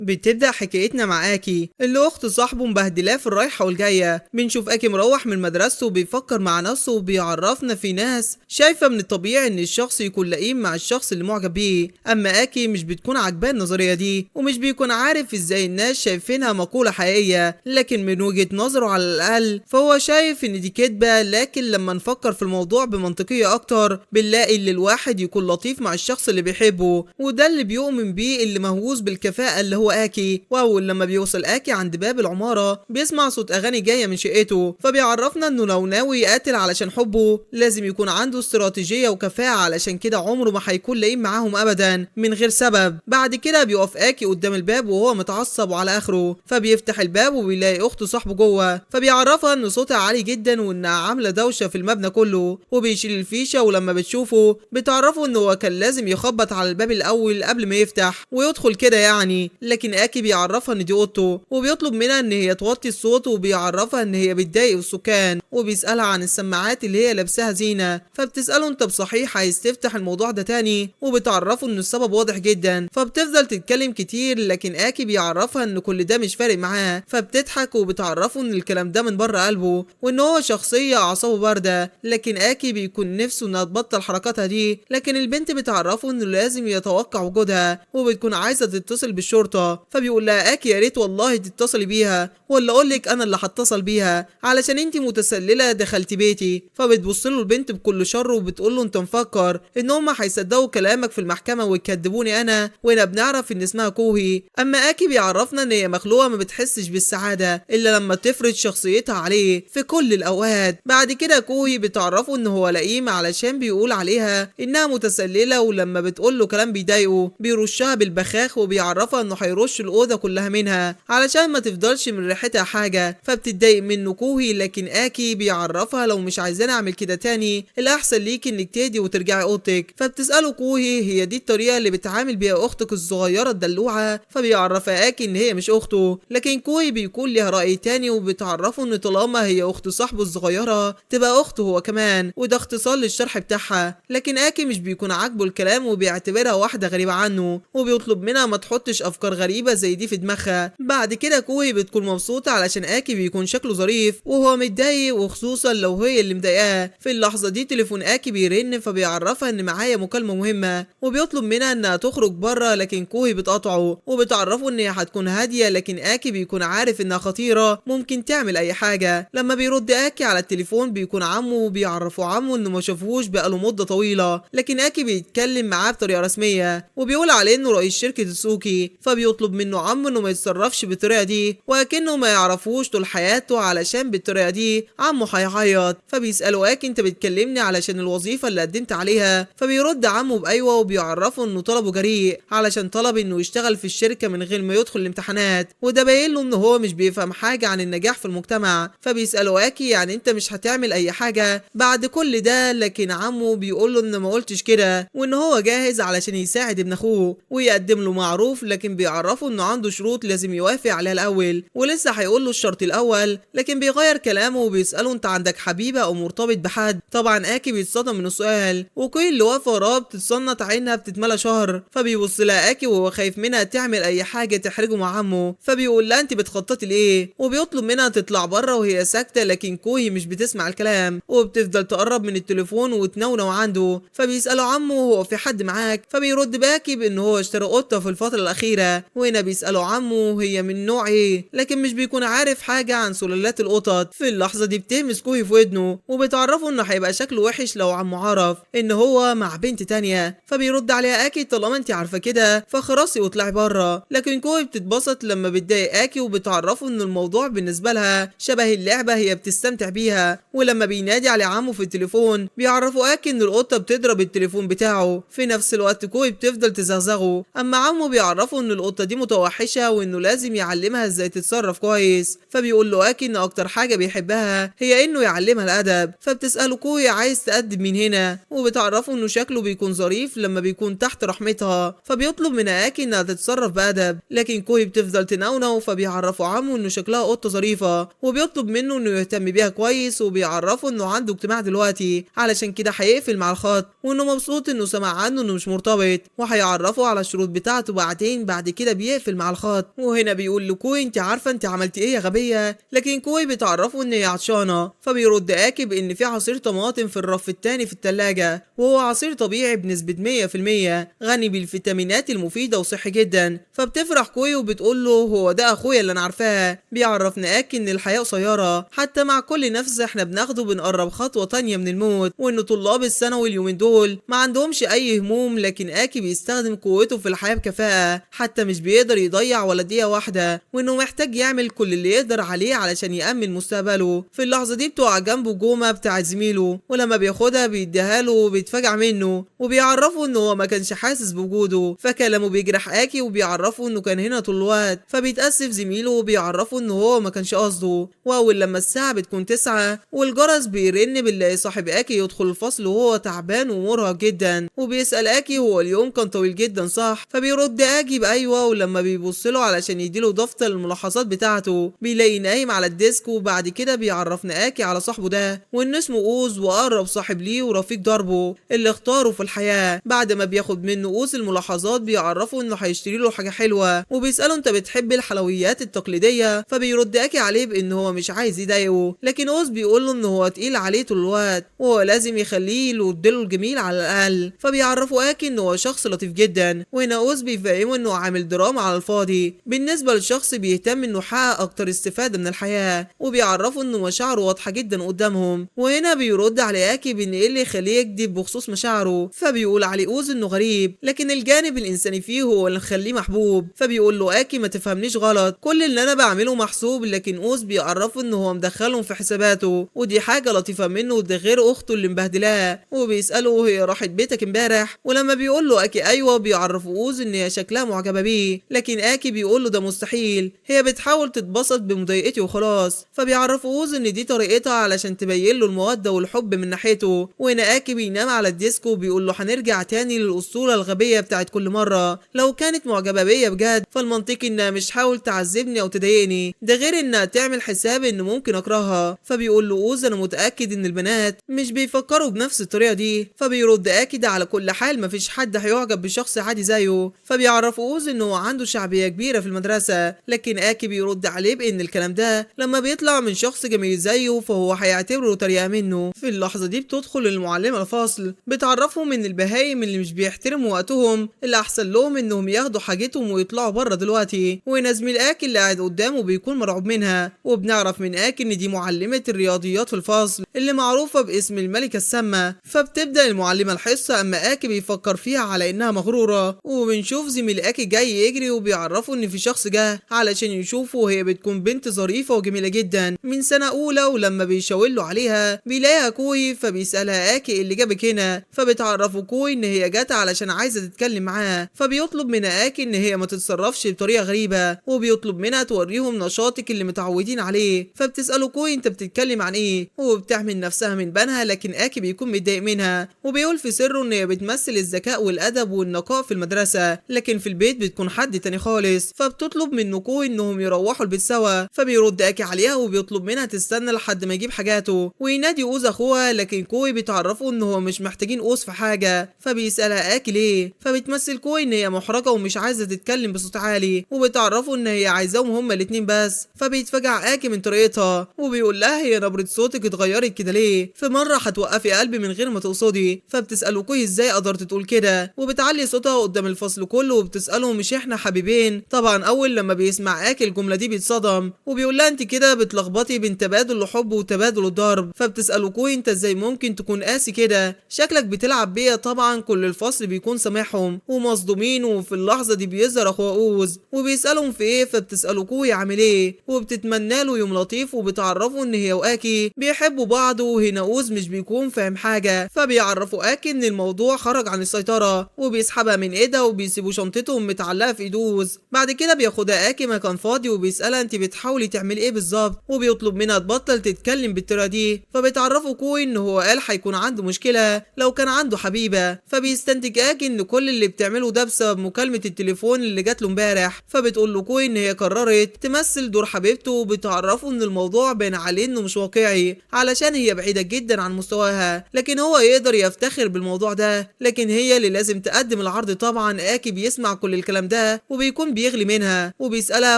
بتبدأ حكايتنا مع آكي اللي أخت صاحبه مبهدلاه في الرايحة والجاية. بنشوف آكي مروح من مدرسته وبيفكر مع نفسه وبيعرفنا في ناس شايفة من الطبيعي إن الشخص يكون لئيم مع الشخص اللي معجب بيه، أما آكي مش بتكون عاجباه النظرية دي ومش بيكون عارف إزاي الناس شايفينها مقولة حقيقية، لكن من وجهة نظره على الأقل فهو شايف إن دي كدبة. لكن لما نفكر في الموضوع بمنطقية أكتر بنلاقي إن الواحد يكون لطيف مع الشخص اللي بيحبه، وده اللي بيؤمن بيه اللي مهووس بالكفاءة اللي هو آكي. واول لما بيوصل آكي عند باب العمارة بيسمع صوت اغاني جاية من شقته، فبيعرفنا انه لو ناوي يقاتل علشان حبه لازم يكون عنده استراتيجية وكفاءة، علشان كده عمره ما هيكون لاقيم معاهم ابدا من غير سبب. بعد كده بيقف آكي قدام الباب وهو متعصب وعلى اخره، فبيفتح الباب وبيلاقي اخته صاحبه جوه، فبيعرفها ان صوتها عالي جدا وانها عاملة دوشة في المبنى كله، وبيشيل الفيشة. ولما بتشوفه بتعرفه انه هو كان لازم يخبط على الباب الاول قبل ما يفتح ويدخل كده يعني. لكن آكي بيعرفها ان دي اوضته وبيطلب منها ان هي توطي الصوت، وبيعرفها ان هي بتضايق السكان، وبيسألها عن السماعات اللي هي لابساها زينة، فبتسأله انت بصحيح عايز تفتح الموضوع ده تاني، وبتعرفه ان السبب واضح جدا. فبتفضل تتكلم كتير لكن آكي بيعرفها ان كل ده مش فارق معاه، فبتضحك وبتعرفه ان الكلام ده من بره قلبه وان هو شخصية اعصابه باردة. لكن آكي بيكون نفسه انها تبطل حركاتها دي، لكن البنت بتعرفه انه لازم يتوقع وجودها وبتكون عايزة تتصل بالشرطة، فبيقول لها آكي يا ريت والله تتصلي بيها ولا اقول لك انا اللي هتصل بيها علشان انتي متسلله دخلتي بيتي. فبتبص له البنت بكل شر وبتقول له انت مفكر ان هم هيصدقوا كلامك في المحكمه ويكذبوني انا؟ وهنا بنعرف ان اسمها كوهي. اما آكي بيعرفنا ان هي مخلوقه ما بتحسش بالسعاده الا لما تفرض شخصيتها عليه في كل الاوقات. بعد كده كوهي بتعرفه ان هو لئيم علشان بيقول عليها انها متسلله، ولما بتقول له كلام بيضايقه بيرشها بالبخاخ وبيعرفها انه هيرش الاوضه كلها منها علشان ما تفضلش من ريحتها حاجه. فبتتضايق منه كوهي، لكن آكي بيعرفها لو مش عايزاني اعمل كده تاني الاحسن ليك انك تهدي وترجعي اوضتك. فبتساله كوهي هي دي الطريقه اللي بتعامل بيها اختك الصغيره الدلوعه؟ فبيعرفها آكي ان هي مش اخته، لكن كوهي بيكون ليها راي تاني وبتعرفه ان طالما هي اخت صاحبه الصغيره تبقى اخته هو كمان، وده اختصار للشرح بتاعها. لكن آكي مش بيكون عاجبه الكلام وبيعتبرها واحده غريبه عنه وبيطلب منها ما تحطش افكار غريبه زي دي في دماغها. بعد كده كوهي بتكون مبسوطه علشان آكي بيكون شكله ظريف وهو متضايق، وخصوصا لو هي اللي مضايقاه. في اللحظه دي تليفون آكي بيرن فبيعرفها ان معايا مكالمه مهمه وبيطلب منها انها تخرج بره، لكن كوهي بتقاطعه وبتعرفه ان هي هتكون هاديه، لكن آكي بيكون عارف انها خطيره ممكن تعمل اي حاجه. لما بيرد آكي على التليفون بيكون عمه وبيعرفوا عمه انه ما شافوش بقاله مده طويله، لكن آكي بيتكلم معاه بطريقه رسميه وبيقول عليه انه رئيس شركه السوكي، فبيطلب منه عمه انه ما يتصرفش بالطريقه دي وكأنه ما يعرفوش طول حياته علشان بالطريقه دي عمه هيعيط. فبيسأله آكي انت بتكلمني علشان الوظيفه اللي قدمت عليها؟ فبيرد عمه بايوه وبيعرفه انه طلبه جريء علشان طلب انه يشتغل في الشركه من غير ما يدخل الامتحانات، وده باين له انه هو مش بيفهم حاجه عن النجاح في المجتمع. فبيسأله آكي يعني انت مش هتعمل اي حاجه بعد كل ده؟ لكن عمه بيقول له ان ما قلتش كده وان هو جاهز علشان يساعد ابن اخوه ويقدم له معروف، لكن بيعرفه انه عنده شروط لازم يوافق عليها الاول، ولسه هيقول له الشرط الاول لكن بيغير كلامه وبيسأله انت عندك حبيبه او مرتبط بحد؟ طبعا آكي بيتصدم من السؤال وكل اللي واقفه وراه بتتصنت عينها بتتملى شهر. فبيبص لها آكي وهو خايف منها تعمل اي حاجه تحرجه مع عمه، فبيقول لها انت بتخططي لايه وبيطلب منها تطلع بره وهي ساكته، لكن كوهي مش بتسمع الكلام وبتفضل تقرب من التليفون وتنونو عنده. فبيسأله عمه هو في حد معاك؟ فبيرد باكي بان هو اشترى قطه في الفتره الاخيره، وهنا بيسأله عمه هي من نوع ايه، لكن مش بيكون عارف حاجه عن سلالات القطط. في اللحظه دي بتهمس كوهي في ودنه وبتعرفه انه هيبقى شكله وحش لو عمه عرف ان هو مع بنت تانية. فبيرد عليها آكي طالما انت عارفه كده فخلاص واطلعي بره، لكن كوهي بتتبسط لما بتضايق آكي وبتعرفه ان الموضوع بالنسبه لها شبه اللعبه هي بتستمتع بيها. ولما بينادي على عمه في التليفون بيعرفوا آكي ان القطه بتضرب التليفون بتاعه. في نفس الوقت كوهي بتفضل تزغزغه، اما عمه بيعرفه ان القطه دي متوحشه وانه لازم يعلمها ازاي تتصرف كويس. فبيقول له آكي ان اكتر حاجه بيحبها هي انه يعلمها الادب. فبتسأله كوهي عايز تأدب مين هنا، وبتعرفه انه شكله بيكون ظريف لما بيكون تحت رحمتها، فبيطلب من آكي انها تتصرف بأدب، لكن كوهي بتفضل تنونو. فبيعرفوا عمه انه شكلها قطه ظريفه وبيطلب منه انه يهتم بيها كويس، وبيعرفه انه عنده اجتماع دلوقتي علشان كده هيقفل مع الخط، وانه مبسوط انه سمع عنه انه مش مرتبط وهيعرفه على الشروط بتاعته بعد كده بيقفل مع الخط. وهنا بيقول لكوي انت عارفه انت عملتي ايه يا غبيه، لكن كوي بتعرفه ان هي عطشانه. فبيرد اكي بان في عصير طماطم في الرف التاني في التلاجة، وهو عصير طبيعي بنسبه 100% غني بالفيتامينات المفيده وصحي جدا. فبتفرح كوي وبتقول له هو ده اخويا اللي انا عارفاه. بيعرفنا اكي ان الحياه قصيره، حتى مع كل نفس احنا بناخده بنقرب خطوه تانيه من الموت، وان طلاب الثانوي اليومين دول ما عندهمش اي هموم، لكن اكي بيستخدم قوته في الحياه بكفاءه، حتى مش بيقدر يضيع ولا دقيقه واحده، وانه محتاج يعمل كل اللي يقدر عليه علشان يامن مستقبله. في اللحظه دي بتقع جنبه جومه بتاعت زميله، ولما بياخدها بيديها له وبيتفاجئ منه، وبيعرفه انه هو ما كانش حاسس بوجوده. فكلامه بيجرح اكي وبيعرفه انه كان هنا طول الوقت. فبيتاسف زميله وبيعرفه انه هو ما كانش قصده. واول لما الساعه بتكون 9 والجرس بيرن بنلاقي صاحب اكي يدخل الفصل وهو تعبان ومرهق جدا، وبيسال اكي هو اليوم كان طويل جدا صح؟ فبيرد اكي بايوه. ولما بيبص له علشان يديله دفتر الملاحظات بتاعته بيلاقي نايم على الديسك. وبعد كده بيعرفنا اكي على صاحبه ده، وان اسمه اوز واقرب صاحب ليه ورفيق دربه اللي اختاره في الحياه. بعد ما بياخد منه اوز الملاحظات بيعرفه انه هيشتري له حاجه حلوه، وبيساله انت بتحب الحلويات التقليديه؟ فبيرد اكي عليه بان هو مش عايز يضايقه، لكن اوز بيقول له ان هو تقيل عليه طول الوقت وهو لازم يخليه يديله الجميل على الاقل. فبيعرفوا اكي ان هو شخص لطيف جدا، وهنا اوز بيفهمه انه عامل دراما على الفاضي بالنسبه للشخص بيهتم انه يحقق اكتر استفاده من الحياه، وبيعرفوا انه مشاعره واضحه جدا قدامهم. وهنا بيرد على اكي بان ايه اللي يخليه يكذب بخصوص مشاعره. فبيقول عليه اوز انه غريب، لكن الجانب الانساني فيه هو اللي مخليه محبوب. فبيقول له اكي ما تفهمنيش غلط، كل اللي انا بعمله محسوب، لكن اوز بيعرفه انه هو مدخلهم في حساباته، ودي حاجه لطيفه منه، ده غير اخته اللي مبهدلاه. وبيساله هي راحت بيتك امبارح؟ ولما بيقول له اكي ايوه بيعرفه اوز ان هي شكلها معجبه بيه، لكن اكي بيقول له ده مستحيل، هي بتحاول تتبسط بمضايقتي وخلاص. فبيعرف اوز ان دي طريقتها علشان تبين له الموده والحب من ناحيته. وهنا اكي بينام على الديسك وبيقول له هنرجع تاني للاسطوره الغبيه بتاعت كل مره، لو كانت معجبه بيا بجد فالمنطقي انها مش حاول تعذبني او تضايقني، ده غير انها تعمل حساب ان ممكن اكرهها. فبيقول له اوز انا متاكد ان البنات مش بيفكروا بنفس الطريقه دي. فبيرد اكيد على كل حال مفيش حد هيعجب بشخص عادي زيه. فبيعرف اوز انه هو عنده شعبيه كبيره في المدرسه، لكن اكي بيرد عليه بان الكلام ده لما بيطلع من شخص جميل زيه فهو هيعتبره طريقه منه. في اللحظه دي بتدخل المعلمه الفصل بتعرفهم ان البهايم اللي مش بيحترموا وقتهم اللي احسن لهم انهم ياخدوا حاجتهم ويطلعوا بره دلوقتي. وهنا زميل اكي اللي قاعد قدامه بيكون مرعوب منها، وبنعرف من اكي ان دي معلمه الرياضيات في الفصل اللي معروفه باسم الملكه السامه. فبتبدا المعلمه الحصه، اما اكي بيفكر فيها على انها مغروره. وبنشوف زميل اكي جاي يجري وبيعرفوا ان في شخص جه علشان يشوفه، وهي بتكون بنت ظريفه وجميله جدا من سنه اولى. ولما بيشاور عليها بيلاقيها كوي، فبيسالها اكي اللي جابك هنا؟ فبتعرفه كوي ان هي جت علشان عايزه تتكلم معاه. فبيطلب من اكي ان هي ما تتصرفش بطريقه غريبه، وبيطلب منها توريهم نشاطك اللي متعودين عليه. فبتساله كوي انت بتتكلم عن ايه؟ وبتعمل نفسها من بنها، لكن اكي بيكون متضايق منها وبيقول في سره ان هي بتمثل الذكاء والادب والنقاء في المدرسه، لكن في البيت بتكون حد تاني خالص. فبتطلب من كوي انهم يروحوا البيت سوا. فبيرد اكي عليها وبيطلب منها تستنى لحد ما يجيب حاجاته وينادي اوز اخوها، لكن كوي بتعرفه ان هو مش محتاجين اوز في حاجه. فبيسالها اكي ليه؟ فبتمثل كوي ان هي محرجه ومش عايزه تتكلم بصوت عالي، وبتعرفه ان هي عايزاهم هما الاتنين بس. فبيتفاجئ اكي من طريقتها وبيقول لها هي نبره صوتك اتغيرت كده ليه؟ في مره هتوقفي قلبي من غير ما تقصدي. فبتساله كوي ازاي قدرت تقول كده، وبتعلي صوتها قدام الفصل كله وبتساله مش احنا حبيبين؟ طبعا اول لما بيسمع اكي الجمله دي بيتصدم وبيقول لها انت كده بتلخبطي بين تبادل الحب وتبادل الضرب. فبتساله كوي انت ازاي ممكن تكون قاسي كده؟ شكلك بتلعب بيا. طبعا كل الفصل بيكون سامعهم ومصدومين، وفي اللحظه دي بيظهر اخوه اوز وبيسالهم في ايه. فبتساله كوي عامل ايه، وبتتمنى له يوم لطيف، وبتعرفه ان هي واكي بيحبوا بعض. وهنا اوز مش بيكون فاهم حاجه. فبيعرفوا اكي ان الموضوع خرج عن السيطره وبيسحبها من ايدها وبيسيبوا شنطتهم متعلقه في ايد اوز. بعد كده بياخدها اكي مكان فاضي وبيسالها انت بتحاولي تعملي ايه بالظبط، وبيطلب منها تبطل تتكلم بالطريقه دي. فبتعرفوا كوي ان هو قال هيكون عنده مشكله لو كان عنده حبيبه. فبيستنتج اكي ان كل اللي بتعمله ده بسبب مكالمه التليفون اللي جات له امبارح. فبتقول له كوي ان هي قررت تمثل دور حبيبته، وبتعرفه ان الموضوع باين عليه انه مش واقعي علشان هي بعيده جدا عن مستواها، لكن هو يقدر يفتخر بالموضوع ده، لكن هي اللي لازم تقدم العرض. طبعا اكي بيسمع كل الكلام ده بيحبها وبيكون بيغلي منها، وبيسألها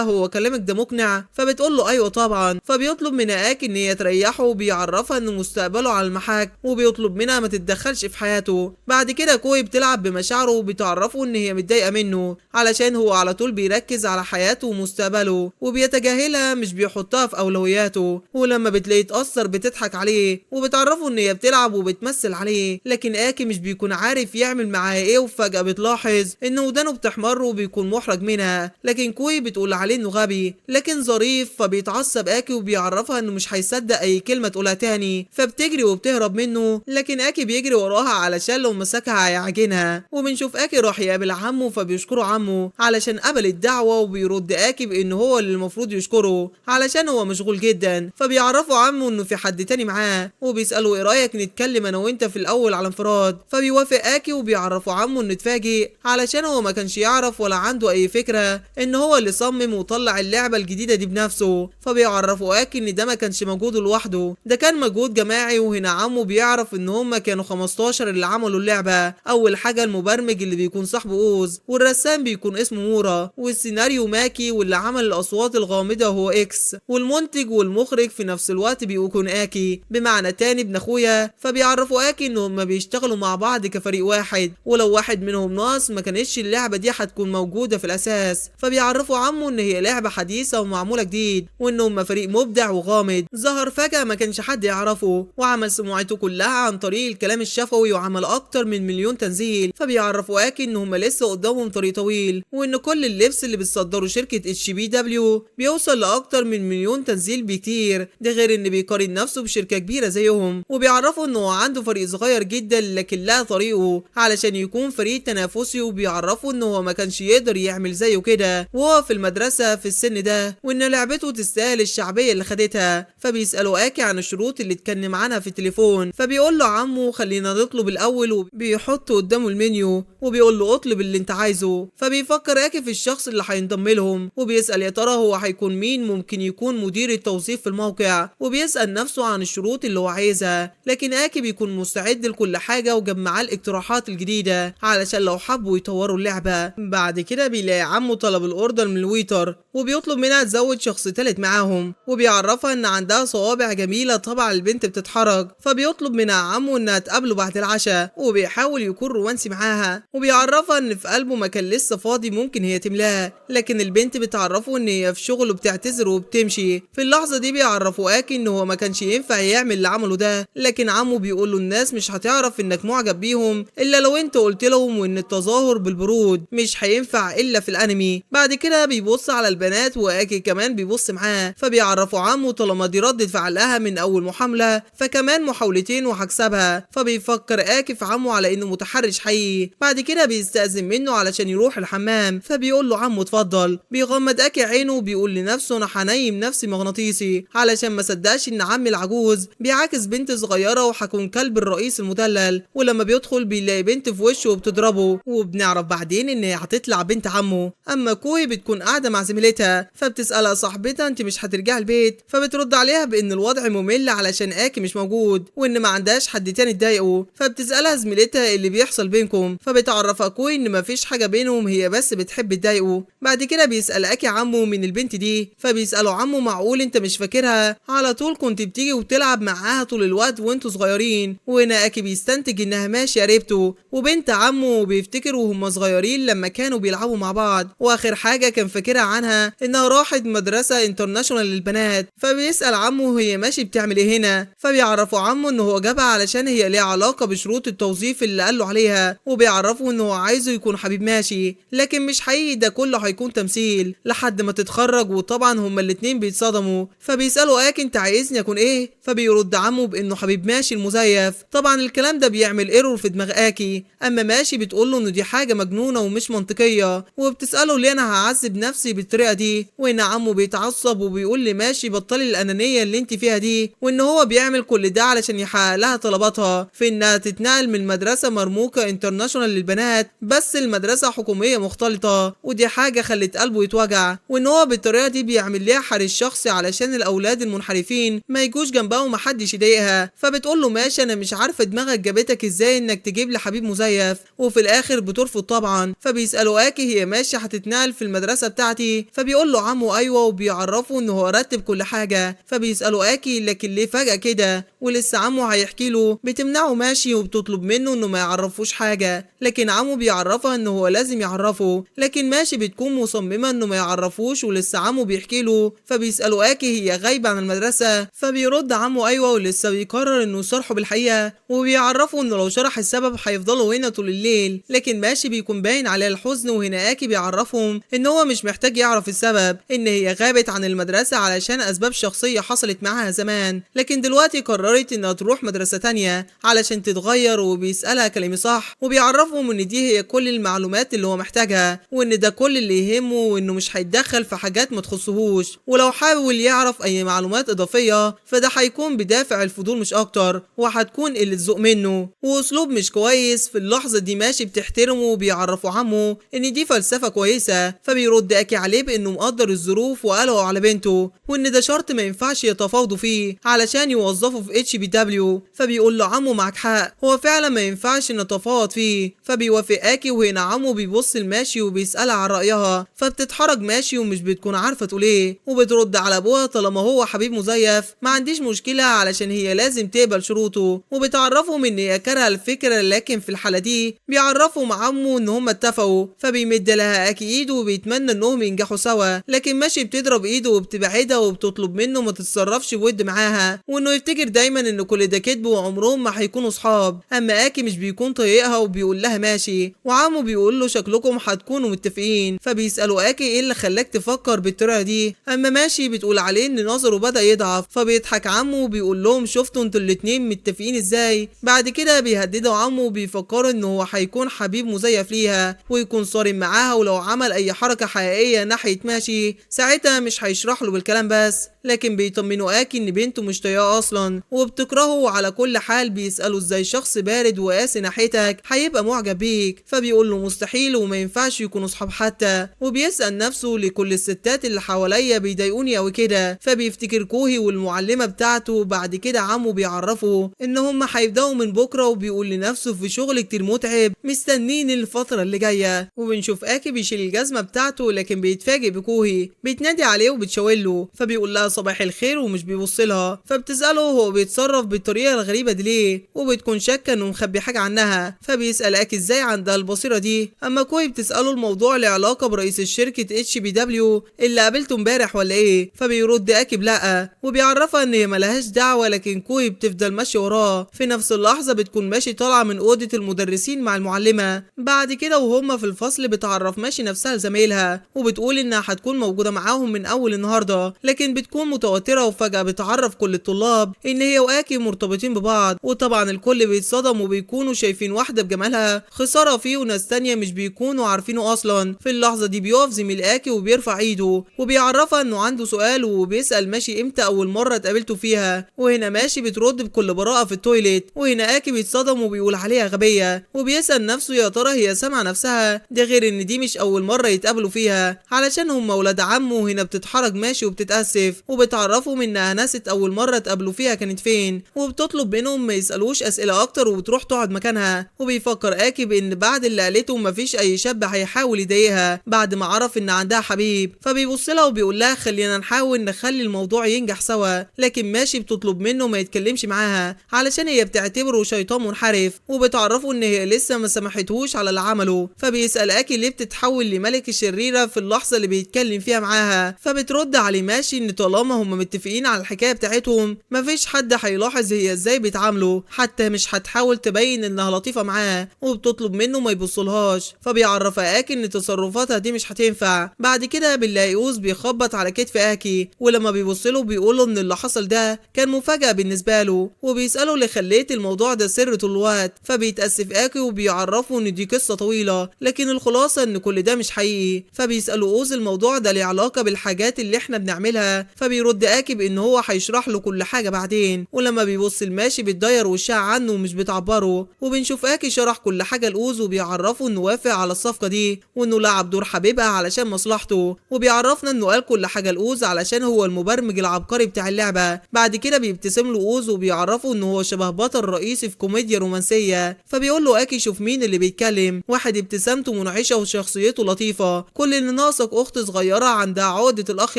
هو كلامك ده مقنع؟ فبتقول له ايوه طبعا. فبيطلب من اكي ان هي تريحه وبيعرفها ان مستقبله على المحك، وبيطلب منها ما تتدخلش في حياته. بعد كده كوي بتلعب بمشاعره وبتعرفه ان هي متضايقه منه علشان هو على طول بيركز على حياته ومستقبله وبيتجاهلها، مش بيحطها في اولوياته. ولما بتلاقيه اتأثر بتضحك عليه وبتعرفه ان هي بتلعب وبتمثل عليه، لكن اكي مش بيكون عارف يعمل معاها ايه. وفجأة بتلاحظ ان ودانه بتحمر وبيكون محرج منها، لكن كوي بتقول عليه انه غبي لكن ظريف. فبيتعصب اكي وبيعرفها انه مش هيصدق اي كلمه تقولها تاني، فبتجري وبتهرب منه. لكن اكي بيجري وراها علشان لو مسكها هيعجنها. وبنشوف اكي راح يقابل عمه فبيشكره عمه علشان قبل الدعوه، وبيرد اكي بان هو اللي المفروض يشكره علشان هو مشغول جدا. فبيعرفوا عمه انه في حد تاني معاه وبيساله ايه رايك نتكلم انا وانت في الاول على انفراد. فبيوافق اكي وبيعرفوا عمه انه اتفاجئ علشان هو ما كانش يعرف ولا عنده اي فكره ان هو اللي صمم وطلع اللعبه الجديده دي بنفسه. فبيعرفوا اكي ان ده ما كانش مجهوده لوحده، ده كان مجهود جماعي. وهنا عمه بيعرف ان هم كانوا 15 اللي عملوا اللعبه. اول حاجه المبرمج اللي بيكون صاحبه اوز، والرسام بيكون اسمه مورا، والسيناريو ماكي، واللي عمل الاصوات الغامضه هو اكس، والمنتج والمخرج في نفس الوقت بيكون اكي، بمعنى تاني ابن اخويا. فبيعرفوا اكي ان هم بيشتغلوا مع بعض كفريق واحد، ولو واحد منهم ناقص ما كانتش اللعبه دي هتكون موجوده في الاساس. فبيعرفوا عمه ان هي لعبه حديثه ومعموله جديد، وان هم فريق مبدع وغامض ظهر فجاه ما كانش حد يعرفه، وعمل سمعته كلها عن طريق الكلام الشفوي وعمل اكتر من مليون تنزيل. فبيعرفوا اكي ان هم لسه قدامهم طريق طويل، وان كل اللبس اللي بتصدره شركه HBW بيوصل لاكتر من مليون تنزيل بكتير، ده غير ان بيقارن نفسه بشركه كبيره زيهم. وبيعرفوا انه عنده فريق صغير جدا لكن لا طريقه علشان يكون فريق تنافسي. وبيعرفوا انه هو ما كانش يقدر يعمل زيه كده وهو في المدرسه في السن ده، وان لعبته تستاهل الشعبيه اللي خدتها. فبيسالوا اكي عن الشروط اللي اتكلم عنها في التليفون، فبيقول له عمه خلينا نطلب الاول، وبيحط قدامه المنيو وبيقول له اطلب اللي انت عايزه. فبيفكر اكي في الشخص اللي هينضم لهم، وبيسال يا ترى هو هيكون مين، ممكن يكون مدير التوظيف في الموقع. وبيسال نفسه عن الشروط اللي هو عايزها، لكن اكي بيكون مستعد لكل حاجه وجاب معاه الاقتراحات الجديده علشان لو حبوا يطوروا اللعبه. بعد كده بيلاقي عمه طلب الاوردر من الويتر، وبيطلب منها تزود شخص تالت معاهم، وبيعرفها ان عندها صوابع جميله طبعا البنت بتتحرج. فبيطلب منها عمه انها تقابله بعد العشاء، وبيحاول يكون رومانسي معاها، وبيعرفها ان في قلبه مكان لسه فاضي ممكن هي تملاه. لكن البنت بتعرفه ان هي في شغل وبتعتذر وبتمشي. في اللحظه دي بيعرفوا اكي ان هو ما كانش ينفع يعمل اللي عمله ده، لكن عمه بيقول له الناس مش هتعرف انك معجب بيهم الا لو انت قلت لهم، وان التظاهر بالبرود مش هينفع الا في الانمي. بعد كده بيبص على البنات واكي كمان بيبص معاه. فبيعرفوا عمه طالما دي ردة فعلها من اول محاولة فكمان محاولتين وهكسبها. فبيفكر اكي في عمه على انه متحرش حقيقي. بعد كده بيستأذن منه علشان يروح الحمام، فبيقول له عمه اتفضل. بيغمض اكي عينه وبيقول لنفسه انا هنيم نفسي مغناطيسي علشان ما صدقش ان عمي العجوز بيعاكس بنت صغيرة وهكون كلب الرئيس المدلل. ولما بيدخل بيلاقي بنت في وشه وبتضربه، وبنعرف بعدين ان هي هتطلع بنت عمه. اما كوي بتكون قاعده مع زميلتها فبتسالها صاحبتها انت مش هترجعي البيت، فبترد عليها بان الوضع ممل علشان اكي مش موجود وان ما عندهاش حد تاني تضايقه. فبتسالها زميلتها اللي بيحصل بينكم، فبتعرفها كوي ان مفيش حاجه بينهم، هي بس بتحب تضايقه. بعد كده بيسال اكي عمه من البنت دي، فبيساله عمه معقول انت مش فاكرها؟ على طول كنت بتيجي وتلعب معاها طول الوقت وانتوا صغيرين. وهنا اكي بيستنتج انها ماشي قريبته وبنت عمه، وبيفتكر وهم صغيرين لما كانوا بيلعبوا مع بعض. واخر حاجه كان فاكرها عنها انها راحت مدرسه انترناشونال للبنات. فبيسال عمه هي ماشي بتعمل ايه هنا، فبيعرفوا عمه ان هو جابها علشان هي ليها علاقه بشروط التوظيف اللي قاله عليها. وبيعرفوا ان هو عايزه يكون حبيب ماشي لكن مش حقيقي، ده كله هيكون تمثيل لحد ما تتخرج. وطبعا هما الاتنين بيتصدموا. فبيسالوا اكي انت عايزني اكون ايه، فبيرد عمه بانه حبيب ماشي المزيف. طبعا الكلام ده بيعمل ايرور في دماغ اكي. اما ماشي بتقول له انه دي حاجه مجنونه ومش منطقيه، وبتساله ليه انا هعذب نفسي بالطريقه دي، وان عمه بيتعصب وبيقول لماشي بطلي الانانيه اللي انت فيها دي، وان هو بيعمل كل ده علشان يحقق لها طلباتها في انها تتنقل من مدرسه مرموقه انترناشونال للبنات بس المدرسه حكوميه مختلطه، ودي حاجه خلت قلبه يتوجع، وان هو بالطريقه دي بيعمل ليها حريص شخصي علشان الاولاد المنحرفين ما يجوش جنبها ومحدش يضايقها. فبتقول له ماشي انا مش عارفه دماغك جابتك ازاي انك تجيب لي حبيب مزيف، وفي الاخر بترفض طبعا. فبيسالوا اكي هي ماشي هتتنقل في المدرسه بتاعتي، فبيقول له عمو ايوه، وبيعرفوا ان هو رتب كل حاجه. فبيسالوا اكي لكن ليه فجاه كده، ولسه عمو هيحكي له. بتمنعه ماشي وبتطلب منه انه ما يعرفوش حاجه، لكن عمو بيعرفها انه هو لازم يعرفه، لكن ماشي بتكون مصممه انه ما يعرفوش، ولسه عمو بيحكي له. فبيسالوا اكي هي غايبه عن المدرسه، فبيرد عمو ايوه، ولسه بيقرر انه يصرحه بالحقيقه، وبيعرفوا انه لو شرح السبب هيفضلوا هنا طول الليل. لكن ماشي بيكون باين عليه الحزن، وهنا اكي بيعرفهم ان هو مش محتاج يعرف السبب، ان هي غابت عن المدرسه علشان اسباب شخصيه حصلت معاها زمان، لكن دلوقتي قررت انها تروح مدرسه تانية علشان تتغير. وبيسالها كلامي صح، وبيعرفهم ان دي هي كل المعلومات اللي هو محتاجها، وان ده كل اللي يهمه، وانه مش هيتدخل في حاجات ما تخصهوش، ولو حاول يعرف اي معلومات اضافيه فده هيكون بدافع الفضول مش اكتر، وهتكون قله ذوق منه واسلوب مش كويس. في اللحظه دي ماشي بتحترمه، وبيعرفوا عمه ان دي فلسفه كويسه. فبيرد اكي عليه بانه مقدر الظروف وقلقوا على بنته، وان ده شرط ما ينفعش يتفاوضوا فيه علشان يوظفوا في HBW. فبيقول له عمو معاك حق، هو فعلا ما ينفعش نتفاوض فيه. فبيوافق اكي، وهنا عمو بيبص لماشي وبيسالها عن رايها، فبتتحرج ماشي ومش بتكون عارفه تقول ايه، وبترد على ابوها طالما هو حبيب مزيف ما عنديش مشكله علشان هي لازم تقبل شروطه. وبتعرفهم ان هي كارهه الفكره، لكن في الحاله دي بيعرفوا مع عمو ان هم اتفقوا. فبيمد لها اكي ايده وبيتمنى انهم ينجحوا سوا، لكن ماشي بتضرب ايده وبتبعدها وبتطلب منه ما تتصرفش بود معاها، وانه يفتكر دايما ان كل ده كذب وعمرهم ما هيكونوا صحاب. اما اكي مش بيكون طايقها وبيقول لها ماشي، وعمو بيقول له شكلكم هتكونوا متفقين. فبيسالوا اكي ايه اللي خلاك تفكر بالطريقه دي، اما ماشي بتقول عليه ان نظره بدا يضعف. فبيضحك عمو وبيقول لهم شفتوا انتوا الاتنين متفقين ازاي. بعد كده بيهددوا عمو وبيفكروا ان هو هيكون حبيب مزيف ليها ويكون صارم معاها، ولو عمل اي حركه حقيقيه ناحيه ماشي ساعتها مش هيشرح له بالكلام بس، لكن بيطمنوا اكي ان بنته مش طايقاه اصلا وبتكرهه على كل حال. بيسالوا ازاي شخص بارد وقاسي ناحيتك هيبقى معجب بيك، فبيقول له مستحيل وما ينفعش يكونوا صحاب حتى. وبيسال نفسه لكل الستات اللي حواليا بيضايقوني قوي كده. فبيفتكر كوهي والمعلمه بتاعته. بعد كده عمو بيعرفه ان هم هيبداوا من بكره، وبيقول لنفسه في شغل كتير متعب مستنين الفتره اللي جايه. وبنشوف اكي بيشيل الجزمه بتاعته، لكن بيتفاجئ بكوهي بتنادي عليه وبتشاور، فبيقول لها صباح الخير ومش بيبص لها. فبتساله هو بيتصرف بالطريقه الغريبه دي ليه، وبتكون شاكه انه مخبي حاجه عنها. فبيسال اكي ازاي عندها البصيره دي. اما كوهي بتساله الموضوع له علاقه برئيس الشركه HBW اللي قابلته امبارح ولا ايه. فبيرد اكي بلا، وبيعرفها ان هي ملهاش دعوه، لكن كوهي بتفضل ماشيه وراه. في نفس اللحظه بتكون ماشي طالعه من اوضه المدرسين مع المعلمه. بعد كده وهم في الفصل بتعرف ماشي نفسها لزمايلها، وبتقول انها هتكون موجوده معاهم من اول النهارده، لكن بتكون متوتره. وفجاه بتعرف كل الطلاب ان هي واكي مرتبطين ببعض، وطبعا الكل بيتصدم وبيكونوا شايفين واحده بجمالها خساره فيه، وناس تانيه مش بيكونوا عارفينه اصلا. في اللحظه دي بيقف زميل اكي وبيرفع ايده وبيعرفها انه عنده سؤال، وبيسال ماشي امتى اول مره اتقابلتوا فيها. وهنا ماشي بترد بكل براءه في التويليت. وهنا اكي بيتصدم وبيقول عليها غبيه، وبيسال نفسه يا ترى هي سامعه نفسها. ده غير ان دي مش اول مره يتقابلوا فيها علشان هم ولاد عمه. وهنا بتتحرج ماشي وبتتاسف، وبتعرفهم انها نست اول مره اتقابلوا فيها كانت فين، وبتطلب منهم ما يسالوش اسئله اكتر وبتروح تقعد مكانها. وبيفكر اكي بان بعد اللي قالته مفيش اي شاب هيحاول يضايقها بعد ما عرف ان عندها حبيب. فبيبص لها وبيقول لها خلينا نحاول نخلي الموضوع ينجح سوا، لكن ماشي بتطلب منه ما يتكلمش معاها علشان هي بتعتبره شيطان منحرف، وبتعرفه ان هي لسه ما سمحتهوش على اللي عمله. فبيسال اكي ليه بتتحول لملك الشريره في اللحظه اللي بيتكلم فيها معاها. فبترد عليه ماشي ان طالما هم متفقين على الحكايه بتاعتهم مفيش حد حد هيلاحظ هي ازاي بتعامله، حتى مش هتحاول تبين انها لطيفة معاه، وبتطلب منه ما يبصلهاش. فبيعرف اكي ان تصرفاتها دي مش هتنفع. بعد كده بنلاقي اوز بيخبط على كتف اكي، ولما بيبصله بيقوله ان اللي حصل ده كان مفاجأة بالنسبة له، وبيسأله اللي خليت الموضوع ده سر طول الوقت. فبيتأسف اكي وبيعرفه ان دي قصة طويلة، لكن الخلاصة ان كل ده مش حقيقي. فبيسأله اوز الموضوع ده ليه علاقة بالحاجات اللي احنا بنعملها، فبيرد اكي بان هو هيشرح له كل حاجة بعدين. ولما بيبص الماشي بتضير وشها عنه ومش بتعبره، وبنشوف اكي شرح كل حاجة لأوز وبيعرفه انه وافق على الصفقة دي، وانه لعب دور حبيبها علشان مصلحته. وبيعرفنا انه قال كل حاجة لأوز علشان هو المبرمج العبقري بتاع اللعبة. بعد كده بيبتسم له أوز وبيعرفه انه هو شبه بطل رئيسي في كوميديا رومانسية. فبيقول له اكي شوف مين اللي بيتكلم، واحد ابتسامته منعشة وشخصيته لطيفة، كل اللي ناقصك اخت صغيرة عندها عقدة الاخ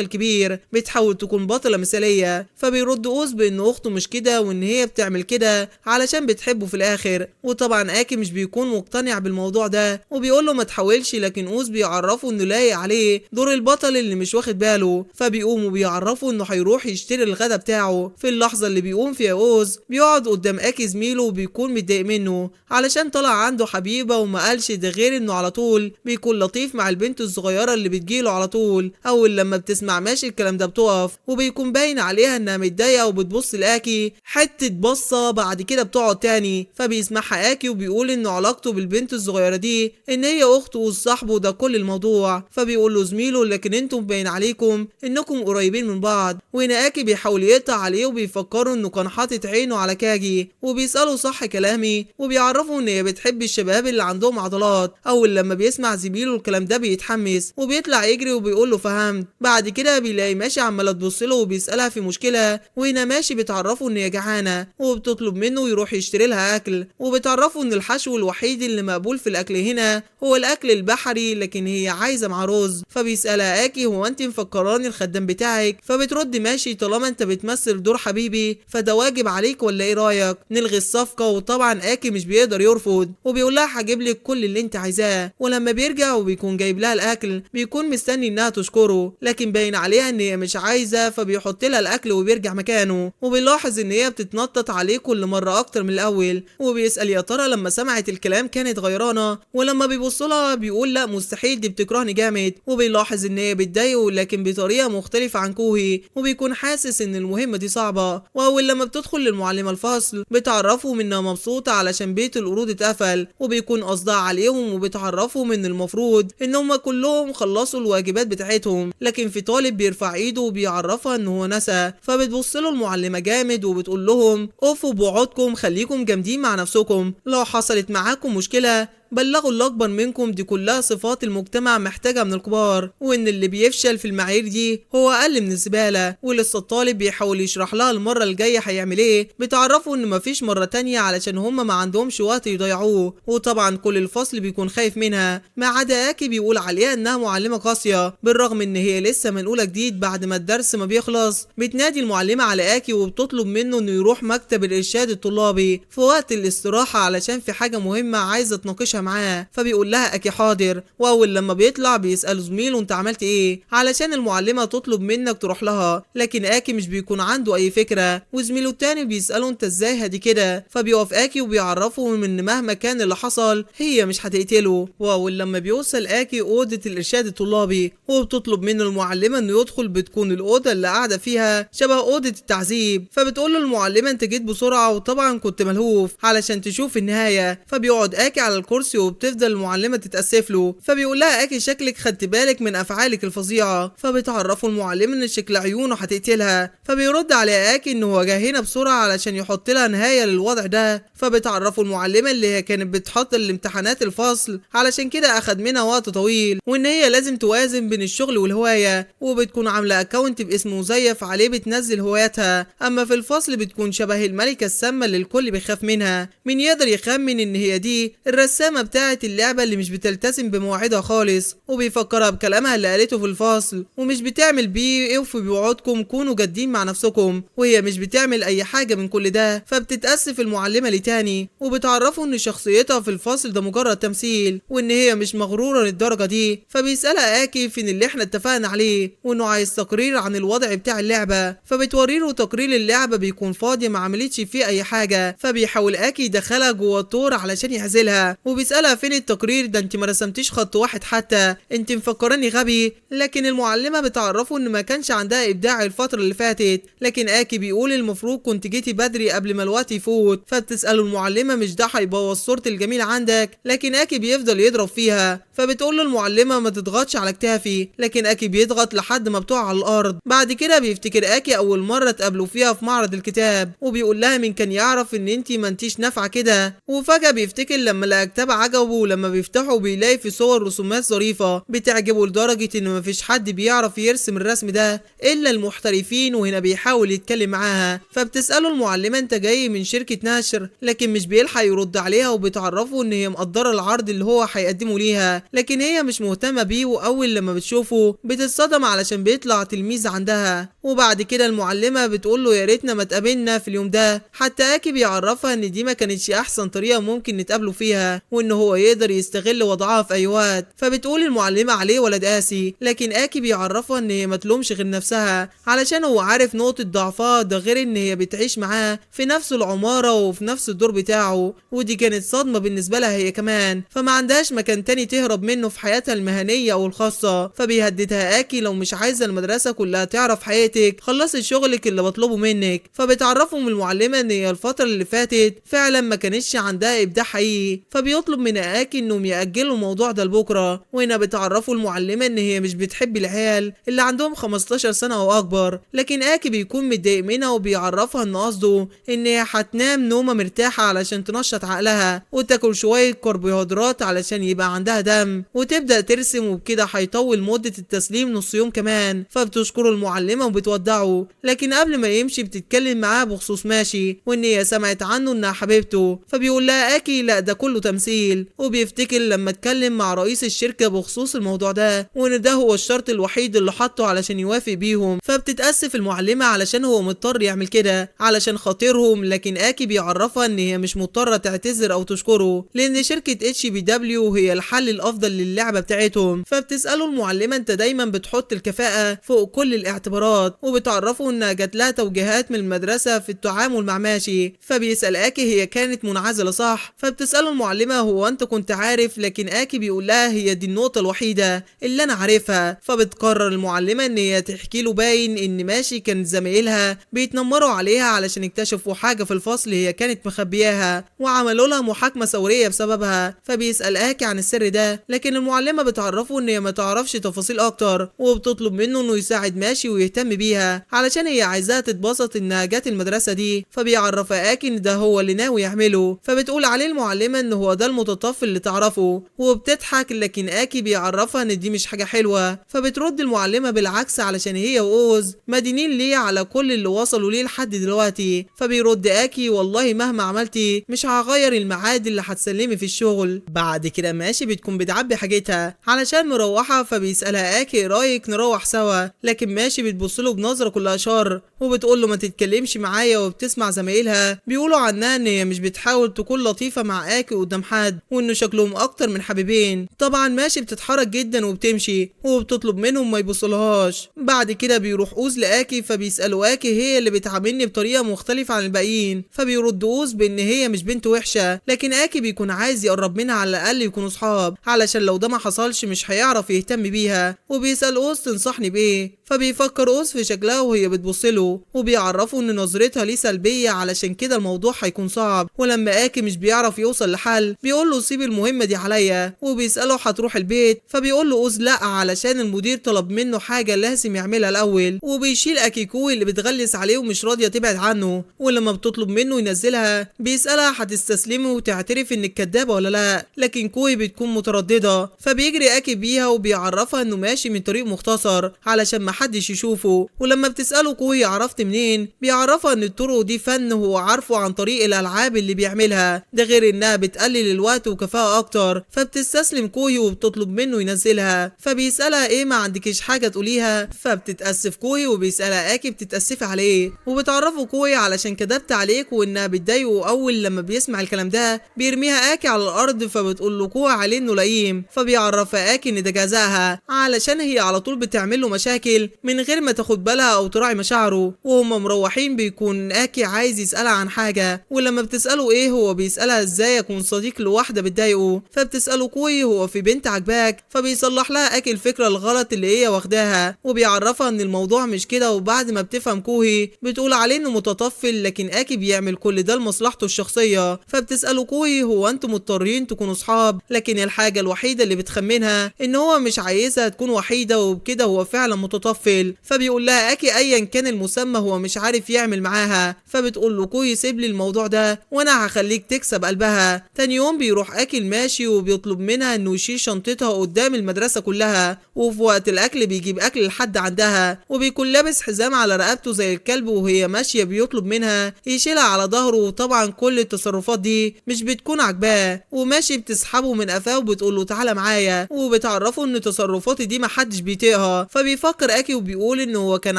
الكبير بتحاول تكون بطلة مثالية. فبيرد أوز بان اخته مش كده، وان هي بتعمل كده علشان بتحبه في الاخر. وطبعا اكي مش بيكون مقتنع بالموضوع ده، وبيقول له ما تحاولش، لكن أوز بيعرفه انه لايق عليه دور البطل اللي مش واخد باله. فبيقوم وبيعرفه انه هيروح يشتري الغدا بتاعه. في اللحظة اللي بيقوم فيها أوز بيقعد قدام اكي زميله وبيكون متضايق منه علشان طلع عنده حبيبة وما قالش ده، غير انه على طول بيكون لطيف مع البنت الصغيرة اللي بتجيله على طول. اول لما بتسمع ماشي الكلام ده بتقف، وبيكون باين عليها انها متضايقة وبتبص لاكي حتة بصة. بعد كده بتقعد تاني، فبيسمعها اكي وبيقول انه علاقته بالبنت الصغيرة دي ان هي اخته وصاحبه، ده كل الموضوع. فبيقول له زميله لكن انتم باين عليكم انكم قريبين من بعض. وهنا اكي بيحاول يقطع عليه وبيفكروا انه كان حاطط عينه على كاجي، وبيسأله صح كلامي، وبيعرفوا ان هي بتحب الشباب اللي عندهم عضلات. اول لما بيسمع زميله الكلام ده بيتحمس وبيطلع يجري وبيقول له فهمت. بعد كده بيلاقي ماشي عماله تبص له وبيسألها في مشكلة، وهنا ماشي بتعرفه ان هي جعانة وبتطلب منه يروح يشتري لها اكل، وبتعرفه ان الحشو الوحيد اللي مقبول في الاكل هنا هو الاكل البحري، لكن هي عايزة مع رز. فبيسألها اكي هو انت مفكراني الخدام بتاعك؟ فبترد ماشي طالما انت بتمثل دور حبيبي فده واجب عليك، ولا ايه رايك نلغي الصفقة؟ وطبعا اكي مش بيقدر يرفض، وبيقول لها هجيب لك كل اللي انت عايزاه. ولما بيرجع وبيكون جايب لها الاكل بيكون مستني انها تشكره، لكن باين عليها ان هي مش عايزة، فبيحط لها الاكل وبيرجع مكانه. وبيلاحظ ان هي بتتنطط عليه كل مرة اكتر من الاول، وبيسأل يا ترى لما سمعت الكلام كانت غيرانة. ولما بيبص لها بيقول لا مستحيل، دي بتكرهني جامد. وبيلاحظ ان هي بتضايقه لكن بطريقة مختلفة عن كوهي، وبيكون حاسس ان المهمة دي صعبة. واول لما بتدخل للمعلمة الفصل بتعرفهم انها مبسوطة علشان بيت القرود اتقفل، وبيكون قصدها عليهم، وبتعرفهم ان المفروض ان هم كلهم خلصوا الواجبات بتاعتهم، لكن في طالب بيرفع ايده وبيعرفها ان هو نسى. فبتبص له المعلمة جامد وبتقول لهم اوفوا بوعودكم، خليكم جامدين مع نفسكم، لو حصلت معاكم مشكلة بلغوا اللي اكبر منكم، دي كلها صفات المجتمع محتاجها من الكبار، وان اللي بيفشل في المعايير دي هو اقل من الزباله. ولسه الطالب بيحاول يشرح لها المره الجايه هيعمل ايه، بتعرفوا ان مفيش مره تانية علشان هما ما عندهمش وقت يضيعوه. وطبعا كل الفصل بيكون خايف منها ما عدا اكي، بيقول عليها انها معلمه قاسيه بالرغم ان هي لسه منقوله جديد. بعد ما الدرس ما بيخلص بتنادي المعلمه على اكي وبتطلب منه انه يروح مكتب الارشاد الطلابي في وقت الاستراحه علشان في حاجه مهمه عايزه تناقشها معاه. فبيقول لها اكي حاضر. واول لما بيطلع بيسأل زميله انت عملت ايه علشان المعلمة تطلب منك تروح لها، لكن اكي مش بيكون عنده اي فكرة. وزميله التاني بيسأله انت ازاي هدي كده، فبيقف اكي وبيعرفه ان مهما كان اللي حصل هي مش هتقتله. واول لما بيوصل اكي اوضة الارشاد الطلابي وبتطلب منه المعلمة انه يدخل، بتكون الاوضة اللي قاعدة فيها شبه اوضة التعذيب. فبتقول له المعلمة انت جيت بسرعة وطبعا كنت ملهوف علشان تشوف النهاية. فبيقعد اكي على الكرسي وبتفضل المعلمة تتأسف له. فبيقول لها اكي شكلك خدت بالك من افعالك الفظيعة. فبتعرفه المعلمة ان شكل عيونه هتقتلها. فبيرد على اكي ان هو جه هنا بسرعة علشان يحط لها نهاية للوضع ده. فبتعرفه المعلمة اللي هي كانت بتحط الامتحانات الفصل علشان كده اخد منها وقت طويل، وان هي لازم توازن بين الشغل والهواية، وبتكون عاملة اكونت باسم مزيف عليه بتنزل هواياتها. اما في الفصل بتكون شبه الملكة السامة اللي الكل بيخاف منها. مين يقدر يخمن ان هي دي الرسامة المعلمة بتاعت اللعبة اللي مش بتلتزم بمواعيدها خالص، وبيفكرها بكلامها اللي قالته في الفصل ومش بتعمل بيه. اوفوا بوعودكم، كونوا جادين مع نفسكم، وهي مش بتعمل اي حاجة من كل ده. فبتتأسف المعلمة لتاني وبتعرفه ان شخصيتها في الفصل ده مجرد تمثيل، وان هي مش مغرورة للدرجة دي. فبيسألها اكي فين اللي احنا اتفقنا عليه، وانه عايز تقرير عن الوضع بتاع اللعبة. فبتوريله تقرير اللعبة بيكون فاضي ما عملتش فيه اي حاجة. فبيحاول اكي يدخلها جوه الطور علشان يعزلها، وبيسألها فين التقرير ده، انت ما رسمتيش خط واحد حتى، انت مفكراني غبي. لكن المعلمة بتعرفه ان ما كانش عندها ابداع الفترة اللي فاتت. لكن اكي بيقول المفروض كنت جيتي بدري قبل ما الوقت يفوت. فبتسأله المعلمة مش ده هيبوظ صورتي الجميلة عندك؟ لكن اكي بيفضل يضرب فيها. فبتقول له المعلمة ما تضغطش على كتافي، لكن اكي بيضغط لحد ما بتقع على الارض. بعد كده بيفتكر اكي اول مرة اتقابلوا فيها في معرض الكتاب، وبيقول لها مين كان يعرف ان انتي ما انتيش نافعة كده. وفجأة بيفتكر لما لقى كتاب عجبه، لما بيفتحه بيلاقي في صور رسومات ظريفة بتعجبه لدرجة ان مفيش حد بيعرف يرسم الرسم ده الا المحترفين. وهنا بيحاول يتكلم معاها. فبتسأله المعلمة انت جاي من شركة نشر، لكن مش بيلحق يرد عليها. وبتعرفه ان هي مقدرة العرض اللي هو هيقدمه ليها، لكن هي مش مهتمة بيه. واول لما بتشوفه بتتصدم علشان بيطلع تلميذ عندها. وبعد كده المعلمة بتقول له يا ريتنا ما اتقابلنا في اليوم ده. حتى اكي بيعرفها ان دي ما كانتش احسن طريقة ممكن نتقابلوا فيها، وان هو يقدر يستغل وضعها في اي وقت. فبتقول المعلمة عليه ولد قاسي. لكن اكي بيعرفها ان هي ما تلومش غير نفسها علشان هو عارف نقطة ضعفها، ده غير ان هي بتعيش معاه في نفس العمارة وفي نفس الدور بتاعه. ودي كانت صدمة بالنسبة لها هي كمان. فما عندهاش مكان تاني تهرب منه في حياتها المهنية او الخاصة. فبيهددها اكي لو مش عايزة المدرسة كلها تعرف حياتك خلصي شغلك اللي بطلبه منك. فبتعرفهم المعلمة ان هي الفترة اللي فاتت فعلا ما كانتش عندها ابداع حقيقي. فبيطلب من اكي انهم يأجلوا الموضوع ده لبكرة. وهنا بتعرفوا المعلمة ان هي مش بتحب العيال اللي عندهم 15 سنة او اكبر. لكن اكي بيكون متضايق منها وبيعرفها ان قصده ان هي هتنام نومة مرتاحة علشان تنشط عقلها وتاكل شوية كربوهيدرات علشان يبقى عندها دم وتبدأ ترسم. وبكده هيطول مدة التسليم نص يوم كمان. فبتشكره المعلمة وبتودعه. لكن قبل ما يمشي بتتكلم معاه بخصوص ماشي وان هي سمعت عنه انها حبيبته. فبيقول لها اكي لا ده كله تمثيل. وبيفتكر لما اتكلم مع رئيس الشركة بخصوص الموضوع ده وان ده هو الشرط الوحيد اللي حطه علشان يوافق بيهم. فبتتأسف المعلمة علشان هو مضطر يعمل كده علشان خاطرهم. لكن اكي بيعرفها ان هي مش مضطرة تعتذر او تشكره لان شركة اتش بي دبليو هي الحل الافضل للعبة بتاعتهم. فبتسأله المعلمة انت دايما بتحط الكفاءة فوق كل الاعتبارات. وبتعرفه انها جات لها توجيهات من المدرسة في التعامل مع ماشي. فبيسأل اكي هي كانت منعزلة صح؟ فبتسأله المعلمة هو انت كنت عارف؟ لكن اكي بيقول لها هي دي النقطة الوحيدة اللي انا عارفها. فبتقرر المعلمة ان هي تحكي له باين ان ماشي كان زمايلها بيتنمروا عليها علشان اكتشفوا حاجة في الفصل هي كانت مخبياها وعملوا لها محاكمة ثورية بسببها. فبيسأل اكي عن السر ده. لكن المعلمة بتعرفه ان هي ما تعرفش تفاصيل اكتر وبتطلب منه انه يساعد ماشي ويهتم بيها علشان هي عايزاها تتبسط انها جت المدرسة دي. فبيعرفها اكي ان ده هو اللي ناوي يعمله. فبتقول عليه المعلمة ان هو ده المتطفل اللي تعرفه وبتضحك. لكن اكي بيعرفها ان دي مش حاجة حلوة. فبترد المعلمة بالعكس علشان هي واوز مدينين ليه على كل اللي وصلوا ليه لحد دلوقتي. فبيرد اكي والله مهما عملتي مش هغير الميعاد اللي هتسلمي في الشغل. بعد كده ماشي بتكون بتعبي حاجتها علشان مروحة. فبيسألها اكي ايه رايك نروح سوا؟ لكن ماشي بتبصله بنظرة كلها شر وبتقول له ما تتكلمش معايا. وبتسمع زمايلها بيقولوا عنها ان هي مش بتحاول تكون لطيفة مع اكي قدام حد وانه شكلهم اكتر من حبيبين. طبعا ماشي بتتحرك جدا وبتمشي وبتطلب منهم ما يبصلهاش. بعد كده بيروح اوز لاكي فبيسألوا اكي هي اللي بتعاملني بطريقة مختلفة عن الباقيين. فبيرد اوز بان هي مش بنت وحشة. لكن اكي بيكون عايز يقرب منها على الاقل يكونوا صحاب علشان لو ده ما حصلش مش هيعرف يهتم بيها. وبيسأل اوز تنصحني بايه؟ فبيفكر اوز في شكلها وهي بتبصله وبيعرفوا ان نظرتها ليه سلبية علشان كده الموضوع هيكون صعب. ولما اكي مش بيعرف يوصل لحل بيقول له سيب المهمة دي عليا. وبيسأله هتروح البيت؟ فبيقول له اوز لا علشان المدير طلب منه حاجة لازم يعملها الاول. وبيشيل اكيكو اللي بتغلس عليه ومش راضية تبعد عنه. ولما بتطلب منه ينزلها بيسألها هتستسلمي وتعترف انك كدابة ولا لا؟ لكن كوي بتكون مترددة. فبيجري اكي بيها وبيعرفها انه ماشي من طريق مختصر علشان محدش يشوفه. الطرق. ولما بتسأله كوهي عرفت منين، بيعرفها ان الطرق دي فن هو عارفه عن طريق الالعاب اللي بيعملها، ده غير انها بتقلل الوقت وكفاءة اكتر. فبتستسلم كوهي وبتطلب منه ينزلها. فبيسألها ايه ما عندكش حاجة تقوليها، فبتتأسف كوهي وبيسألها اكي بتتأسفي على ايه، وبتعرفه كوهي علشان كدبت عليك وانها بتضايقه. اول لما بيسمع الكلام ده بيرميها اكي على الارض، فبتقول له كوهي عليه انه لئيم. فبيعرفها اكي ان ده جزاها علشان هي على طول بتعمل له مشاكل من غير ما تاخد بالها او تراعي مشاعره. وهم مروحين بيكون اكي عايز يسألها عن حاجة، ولما بتسأله ايه هو بيسألها ازاي اكون صديق لواحدة بتضايقه. فبتسأله كوهي هو في بنت عجباك، فبيصلح لها اكي الفكرة الغلط اللي هي واخداها، وبيعرفها ان الموضوع مش كده. وبعد ما بتفهم كوهي بتقول عليه انه متطفل، لكن اكي بيعمل كل ده لمصلحته الشخصية. فبتسأله كوهي هو انتوا مضطرين تكونوا صحاب، لكن الحاجة الوحيدة اللي بتخمنها ان هو مش عايزها تكون وحيدة، وبكده هو فعلا متطفل. فبيقول لها اكي ايا كان المسمى هو مش عارف يعمل معاها. فبتقول له كوهي سيب لي الموضوع ده وانا هخليك تكسب قلبها. تاني يوم بيروح اكي الماشي وبيطلب منها انه يشيل شنطتها قدام المدرسة كلها، وفي وقت الاكل بيجيب اكل لحد عندها، وبيكون لابس حزام على رقبته زي الكلب. وهي ماشية بيطلب منها يشيلها على ظهره، وطبعا كل التصرفات دي مش بتكون عاجباه، وماشي بتسحبه من قفاه وبتقول له تعالى معايا، وبتعرفه ان تصرفاتي دي محدش بيطيقها. فبيفكر اكي وبيقول انه هو كان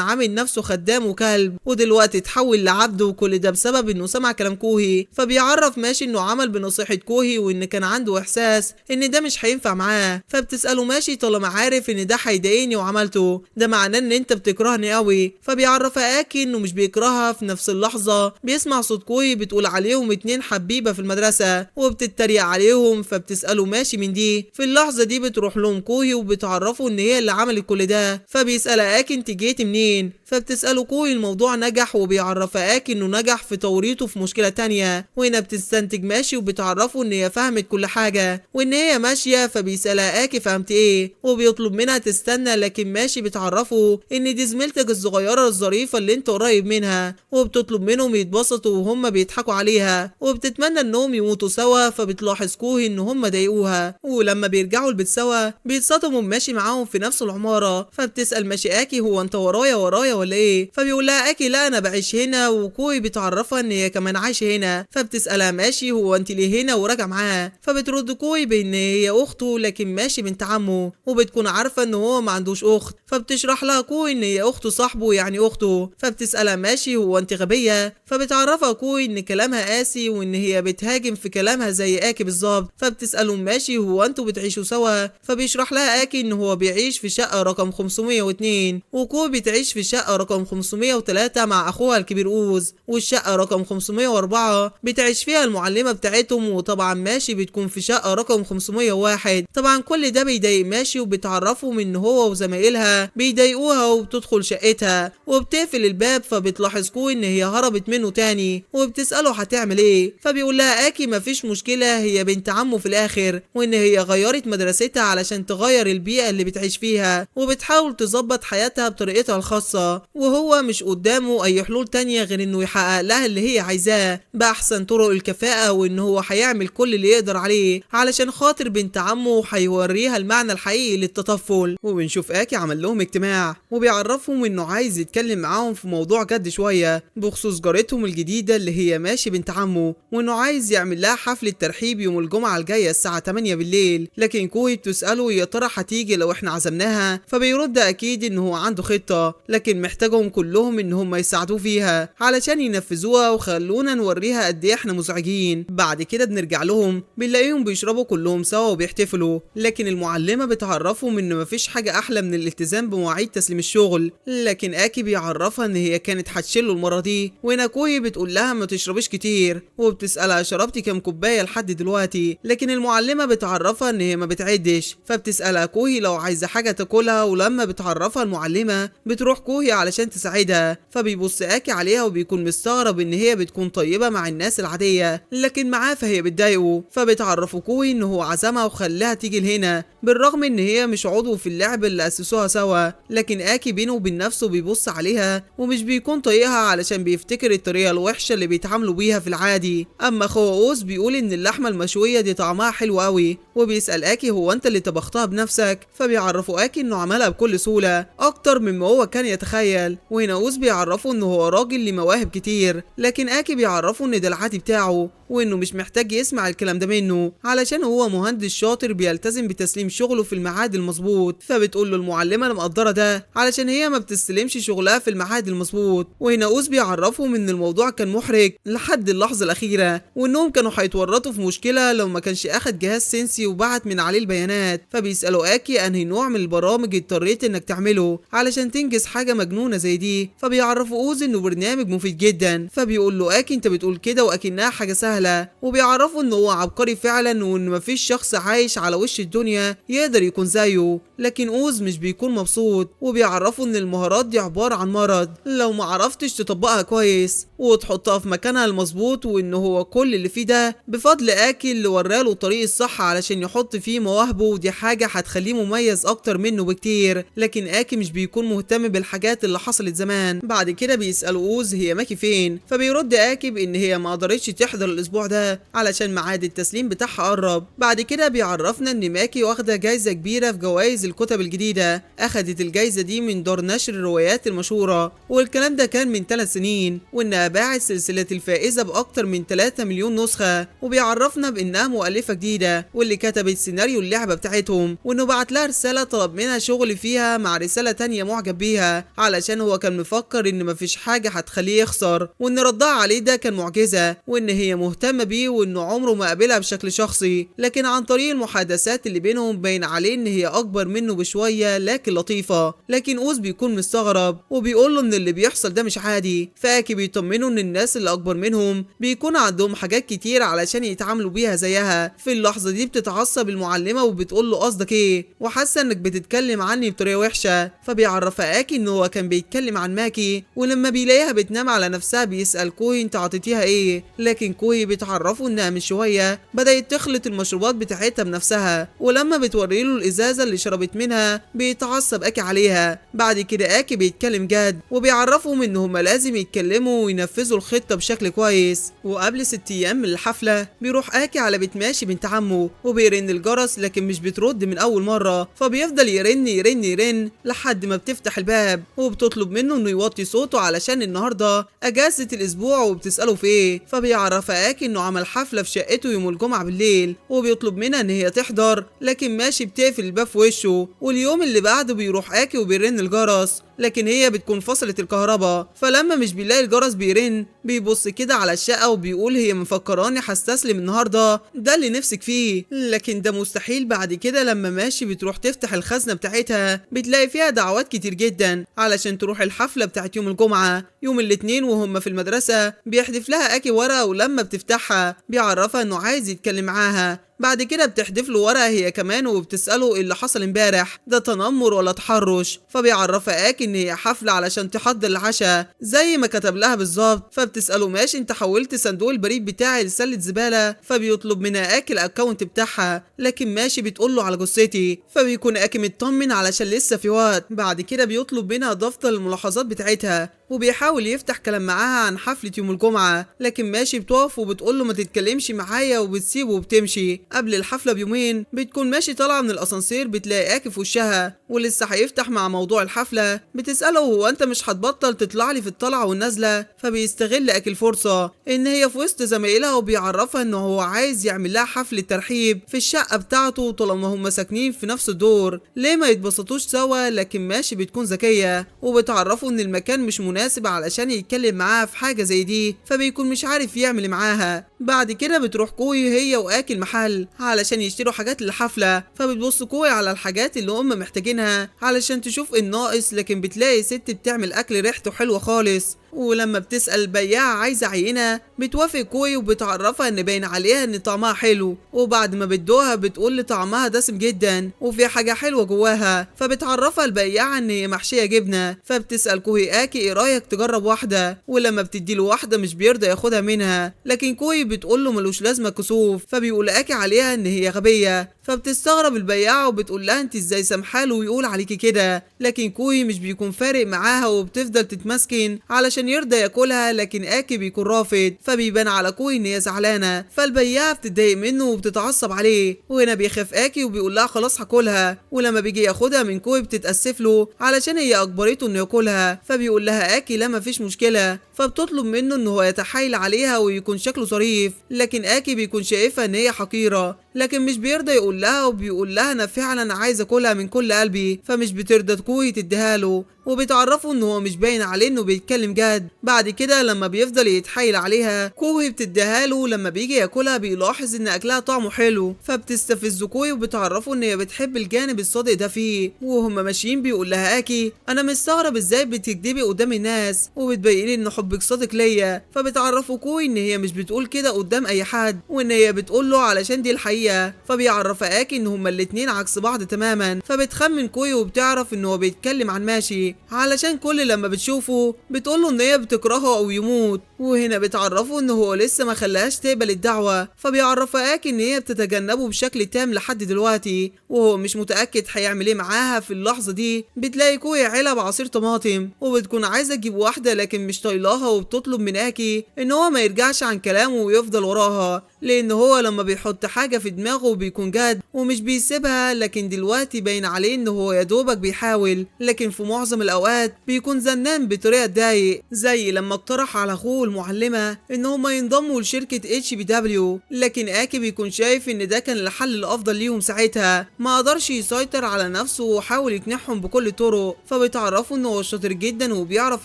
عامل نفسه خدام وكلب ودلوقتي اتحول لعبد، وكل ده بسبب انه سمع كلام كوهي. فبيعرف ماشي انه عمل بنصيحة كوهي وان كان عنده احساس ان ده مش هينفع معاه. فبتسأله ماشي طالما عارف ان ده هيضايقني وعملته، ده معناه ان انت بتكرهني قوي. فبيعرفها اكي انه مش بيكرهها. في نفس اللحظة بيسمع صوت كوهي بتقول عليهم 2 حبيبة في المدرسة وبتتريق عليهم. فبتسأله ماشي من دي. في اللحظة دي بتروح لهم كوهي وبتعرفوا ان هي اللي عملت كل ده. فبيسألها اكي انت جيتي منين. فبتسأله كوهي الموضوع نجح، وبيعرفها اكي انه نجح في توريطه في مشكلة تانية. وهنا بتستنتج ماشي وبتعرفه ان هي فهمت كل حاجة وان هي ماشية. فبيسألها اكي فهمت ايه، وبيطلب منها تستنى، لكن ماشي بتعرفه ان دي زميلتك الصغيرة الظريفة اللي انت قريب منها، وبتطلب منهم يتبسطوا وهم بيضحكوا عليها، وبتتمنى انهم يموتوا سوا. فبتلاحظ كوهي ان هم ضايقوها، ولما بيرجعوا البيت سوا بيتصدموا ماشي معاهم في نفس العمارة. فبتسأل ماشي اكي هو انت ورايا ولا ايه. فبيقول لها اكي لا انا بعيش هنا، وكوهي بتعرفها ان هي كمان عايشة هنا. فبتسألها ماشي هو انت ليه هنا وراجع معاه. فبترد كوهي بان هي اخته، لكن ماشي بنت عمه، وبتكون عارفة ان هو ما عندوش اخت. فبتشرح لها كوهي ان هي اخته صاحبه يعني اخته. فبتسألها ماشي هو انت غبية. فبتعرفها كوهي ان كلامها قاسي وان هي بتهاجم في كلامها زي اكي بالظبط. فبتسأله ماشي هو انتوا بتعيشوا سوا. فبيشرح لها اكي ان هو بيعيش في شقة رقم 502، وكوهي بتعيش في شقة رقم 503 مع اخوها الكبير اوز، والشقة رقم 504 بتعيش فيها المعلمة بتاعتهم. وطبعا ماشي بتكون في شقة رقم 501. طبعا كل ده بيضايق ماشي، وبتعرفهم ان هو وزمايلها بيضايقوها، وبتدخل شقتها وبتقفل الباب. فبتلاحظ كوهي ان هي هربت منه تاني، وبتسأله هتعمل ايه. فبيقول لها اكي مفيش مشكلة، هي بنت عمه في الاخر، وان هي غيرت مدرستها علشان تغير البيئة اللي بتعيش فيها، وبتحاول تظبط حياتها بطريقتها الخاصة، وهو مش قدامه اي حلول تانية غير انه يحقق لها اللي هي عايزاه باحسن طرق الكفاءة، وان هو هيعمل كل اللي يقدر عليه علشان خاطر بنت عمه، وهيوريها المعنى الحقيقي للتطفل. وبنشوف اكي عمل لهم اجتماع وبيعرفهم انه عايز يتكلم معاهم في موضوع جد شوية بخصوص جارتهم الجديدة اللي هي ماشي بنت عمه، وانه عايز يعمل لها حفلة ترحيب يوم الجمعة الجاية الساعة 8 بالليل. لكن كوهي بتسأله يا ترى هتيجي لو احنا عزمناها. فبيرد اكيد ان هو عنده خطة، لكن محتاجهم كلهم ان هم يساعدوه فيها علشان ينفذوها. وخلونا نوريها قد ايه احنا مزعجين. بعد كده بنرجع لهم بنلاقيهم بيشربوا كلهم سوا وبيحتفلوا، لكن المعلمة بتعرفهم ان مفيش حاجة احلى من الالتزام بمواعيد تسليم الشغل. لكن اكي بيعرفها ان هي كانت هتشيله المرة دي. وهنا كوهي بتقول لها ما تشربيش كتير، وبتسألها شربتي كام كوباية لحد دلوقتي. لكن المعلمة بتعرفها ان هي ما بتعدش. فبتسألها كوهي لو عايزة حاجة تاكلها، ولما بتعرفها المعلمة بتروح كوهي علشان تساعدها. فبيبص اكي عليها وبيكون مستغرب ان هي بتكون طيبة مع الناس العادية، لكن معاه فهي بتضايقه. فبتعرفه كوهي ان هو عزمها وخلاها تيجي لهنا بالرغم ان هي مش عضو في اللعبة اللي اسسوها سوا. لكن اكي بينه وبين نفسه بيبص عليها ومش بيكون طايقها علشان بيفتكر الطريقة الوحشة اللي بيتعاملوا بيها في العادي. اما اخوه اوز بيقول ان اللحمة المشوية دي طعمها حلو قوي، وبيسأل اكي هو انت اللي طبختها بنفسك. فبيعرفوا اكي انه عملها بكل سهولة اكتر مما هو هو كان يتخيل. وهنا اوز بيعرفه ان هو راجل ليه مواهب كتير، لكن اكي بيعرفه ان ده العادي بتاعه وانه مش محتاج يسمع الكلام ده منه علشان هو مهندس شاطر بيلتزم بتسليم شغله في الميعاد المظبوط. فبتقول له المعلمه انا مقدره ده علشان هي ما بتستلمش شغلها في الميعاد المظبوط. وهنا اوز بيعرفهم ان الموضوع كان محرج لحد اللحظه الاخيره، وانهم كانوا هيتورطوا في مشكله لو ما كانش اخد جهاز سينسي وبعت من عليه البيانات. فبيسالوا اكي انهي نوع من البرامج اضطريت انك تعمله علشان تنجز حاجه مجنونه زي دي. فبيعرفوا اوز انه برنامج مفيد جدا. فبيقول له اكي انت بتقول كده واكنها حاجه سهله، وبيعرفوا انه هو عبقري فعلا وان مفيش شخص عايش على وش الدنيا يقدر يكون زيه. لكن اوز مش بيكون مبسوط، وبيعرفوا ان المهارات دي عباره عن مرض لو ما عرفتش تطبقها كويس وتحطها في مكانها المظبوط، وان هو كل اللي فيه ده بفضل اكي اللي وراله الطريق الصح علشان يحط فيه مواهبه، ودي حاجه هتخليه مميز اكتر منه بكتير. لكن اكي مش بيكون مهتم بالحاجات اللي حصلت زمان. بعد كده بيسالوا اوز هي ماكي فين، فبيرد اكي بان هي ما قدرتش تحضر الاسبوع ده علشان ميعاد التسليم بتاعها قرب. بعد كده بيعرفنا ان ماكي واخده جايزه كبيره في جوائز الكتب الجديده، اخدت الجايزه دي من دار نشر الروايات المشهوره، والكلام ده كان من 3 سنين، وانها باعت سلسله الفائزه باكتر من 3 مليون نسخه. وبيعرفنا بانها مؤلفه جديده واللي كتبت سيناريو اللعبه بتاعتهم، وانه بعت لها رساله طلب منها شغل فيها مع رساله تانية معجب بيها علشان هو كان مفكر ان مفيش حاجه هتخليه يخسر، وان ردها عليه ده كان معجزه، وان هي مهتمه بيه وانه عمره ما قابلها بشكل شخصي، لكن عن طريق المحادثات اللي بينهم باين عليه ان هي اكبر منه بشويه لكن لطيفه. لكن اوز بيكون مستغرب وبيقول له ان اللي بيحصل ده مش عادي. فاكي بيطمنه ان الناس اللي اكبر منهم بيكون عندهم حاجات كتير علشان يتعاملوا بيها زيها. في اللحظه دي بتتعصب المعلمه وبتقول له قصدك ايه، وحاسه انك بتتكلم عني بطريقه وحشه. فبيعرفها اكي ان هو كان بيتكلم عن ماكي، ولما بيلاقيها بتنام على نفسها بيسال كوي انت عطيتيها ايه، لكن كوي بتعرفه انها من شويه بدات تخلط المشروبات بتاعتها بنفسها، ولما بتوري له الازازه اللي شربت منها بيتعصب اكي عليها. بعد كده اكي بيتكلم جد وبيعرفهم ان هما لازم يتكلموا وينفذوا الخطه بشكل كويس. وقبل 6 ايام من الحفله بيروح اكي على بيت ماشي بنت عمه وبيرن الجرس لكن مش بترد من اول مره، فبيفضل يرن يرن يرن لحد ما بتفتح الباب وبتطلب منه انه يوطي صوته علشان النهارده اجازه الاسبوع، وبتساله في ايه. فبيعرف اكي انه عمل حفله في شقته يوم الجمعه بالليل، وبيطلب منها ان هي تحضر لكن ماشي بتقفل الباب في وشه. واليوم اللي بعده بيروح اكي وبيرن الجرس لكن هي بتكون فصلت الكهرباء، فلما مش بيلاقي الجرس بيرن بيبص كده على الشقه وبيقول هي مفكراني هستسلم النهارده، ده اللي نفسك فيه. لكن ده مستحيل. بعد كده لما ماشي بتروح تفتح الخزنه بتاعتها بتلاقي فيها دعوات كتير جدا علشان تروح الحفله بتاعت يوم الجمعه. يوم الاثنين وهم في المدرسه بيحدف لها اكي ورقه، ولما بتفتحها بيعرفها انه عايز يتكلم معاها. بعد كده بتحدف له ورقه هي كمان وبتساله ايه اللي حصل امبارح، ده تنمر ولا تحرش. فبيعرفها اكي ان هي حفله علشان تحضر العشاء زي ما كتب لها بالظبط. فبتساله ماشي انت حولت صندوق البريد بتاعي لسله زباله، فبيطلب منها اكي الاكونت بتاعها، لكن ماشي بتقول له على جثتي. فبيكون اكي مطمن علشان لسه في وقت. بعد كده بيطلب منها دفتر الملاحظات بتاعتها وبيحاول يفتح كلام معاها عن حفله يوم الجمعه، لكن ماشي بتقف وبتقول له ما تتكلمش معايا وبتسيبه وبتمشي. قبل الحفله بيومين بتكون ماشي طالعه من الاسانسير بتلاقي اكي في وشها ولسه هيفتح مع موضوع الحفله. بتساله هو انت مش هتبطل تطلع لي في الطلعه والنازله؟ فبيستغل اكي الفرصه ان هي في وسط زمايلها وبيعرفها انه هو عايز يعمل لها حفله ترحيب في الشقه بتاعته طالما هم ساكنين في نفس الدور، ليه ما يتبسطوش سوا. لكن ماشي بتكون ذكيه وبتعرفه ان المكان مش مناسب علشان يتكلم معاها في حاجه زي دي، فبيكون مش عارف يعمل معاها. بعد كده بتروح كوي هي واكي المحل علشان يشتروا حاجات للحفله، فبتبص كوي على الحاجات اللي هم محتاجينها علشان تشوف الناقص، لكن بتلاقي ست بتعمل اكل ريحته حلوه خالص. ولما بتسأل البياعة عايزة عينة بتوافق كوي وبتعرفها ان باين عليها ان طعمها حلو، وبعد ما بتدوها بتقول لي طعمها دسم جدا وفي حاجة حلوة جواها. فبتعرفها البياعة ان هي محشية جبنة، فبتسأل كوي اكي ايه رأيك تجرب واحدة، ولما بتديله واحدة مش بيرضى ياخدها منها، لكن كوي بتقول له ملوش لازمة كسوف. فبيقول اكي عليها ان هي غبية، فبتستغرب البياعة وبتقول لها انت ازاي سامحاله ويقول عليكي كده، لكن كوي مش بيكون فارق معاها وبتفضل تتمسكن علشان يرضى ياكلها، لكن اكي بيكون رافض، فبيبان على كوي ان هي زعلانه، فالبياعة بتتضايق منه وبتتعصب عليه، وهنا بيخاف اكي وبيقول لها خلاص هاكلها، ولما بيجي ياخدها من كوي بتتاسف له علشان هي اجبرته انه ياكلها، فبيقول لها اكي لا مفيش مشكله، فبتطلب منه ان هو يتحايل عليها ويكون شكله ظريف، لكن اكي بيكون شايفها ان هي حقيره، لكن مش بيرضى يقول لها وبيقول لها انا فعلا عايز اكلها من كل قلبي، فمش بترضى كوي تديها له، وبتعرفه ان هو مش باين عليه انه بيتكلم جد. بعد كده لما بيفضل يتحايل عليها كوي بتديها له، لما بيجي ياكلها بيلاحظ ان اكلها طعمه حلو، فبتستفز كوي وبتعرفه ان هي بتحب الجانب الصادق ده فيه، وهم ماشيين بيقول لها اكي انا مستغرب ازاي بتكدبي قدام الناس وبتبيني ان حبك صادق ليا، فبتعرفه كوي ان هي مش بتقول كده قدام اي حد، وان هي بتقول له علشان دي الحقيقه، فبيعرفها اكي ان هما الاتنين عكس بعض تماما، فبتخمن كوي وبتعرف ان هو بيتكلم عن ماشي علشان كل لما بتشوفه بتقوله ان هي بتكرهه او يموت، وهنا بتعرفه ان هو لسه ما خلاهاش تقبل الدعوه، فبيعرفها اكي ان هي بتتجنبه بشكل تام لحد دلوقتي، وهو مش متاكد هيعمل ايه معاها. في اللحظه دي بتلاقي كوي علب عصير طماطم وبتكون عايزه تجيب واحده لكن مش طايلاها، وبتطلب من اكي ان هو ما يرجعش عن كلامه ويفضل وراها، لان هو لما بيحط حاجه في دماغه بيكون جد ومش بيسيبها، لكن دلوقتي باين عليه ان هو يا دوبك بيحاول، لكن في معظم الاوقات بيكون زنان بطريقه تضايق، زي لما اقترح على اخوه المعلمه ان هما ينضموا لشركه HBW، لكن اكي بيكون شايف ان ده كان الحل الافضل ليهم ساعتها، ما قدرش يسيطر على نفسه وحاول يقنعهم بكل الطرق، فبتعرفوا ان هو شاطر جدا وبيعرف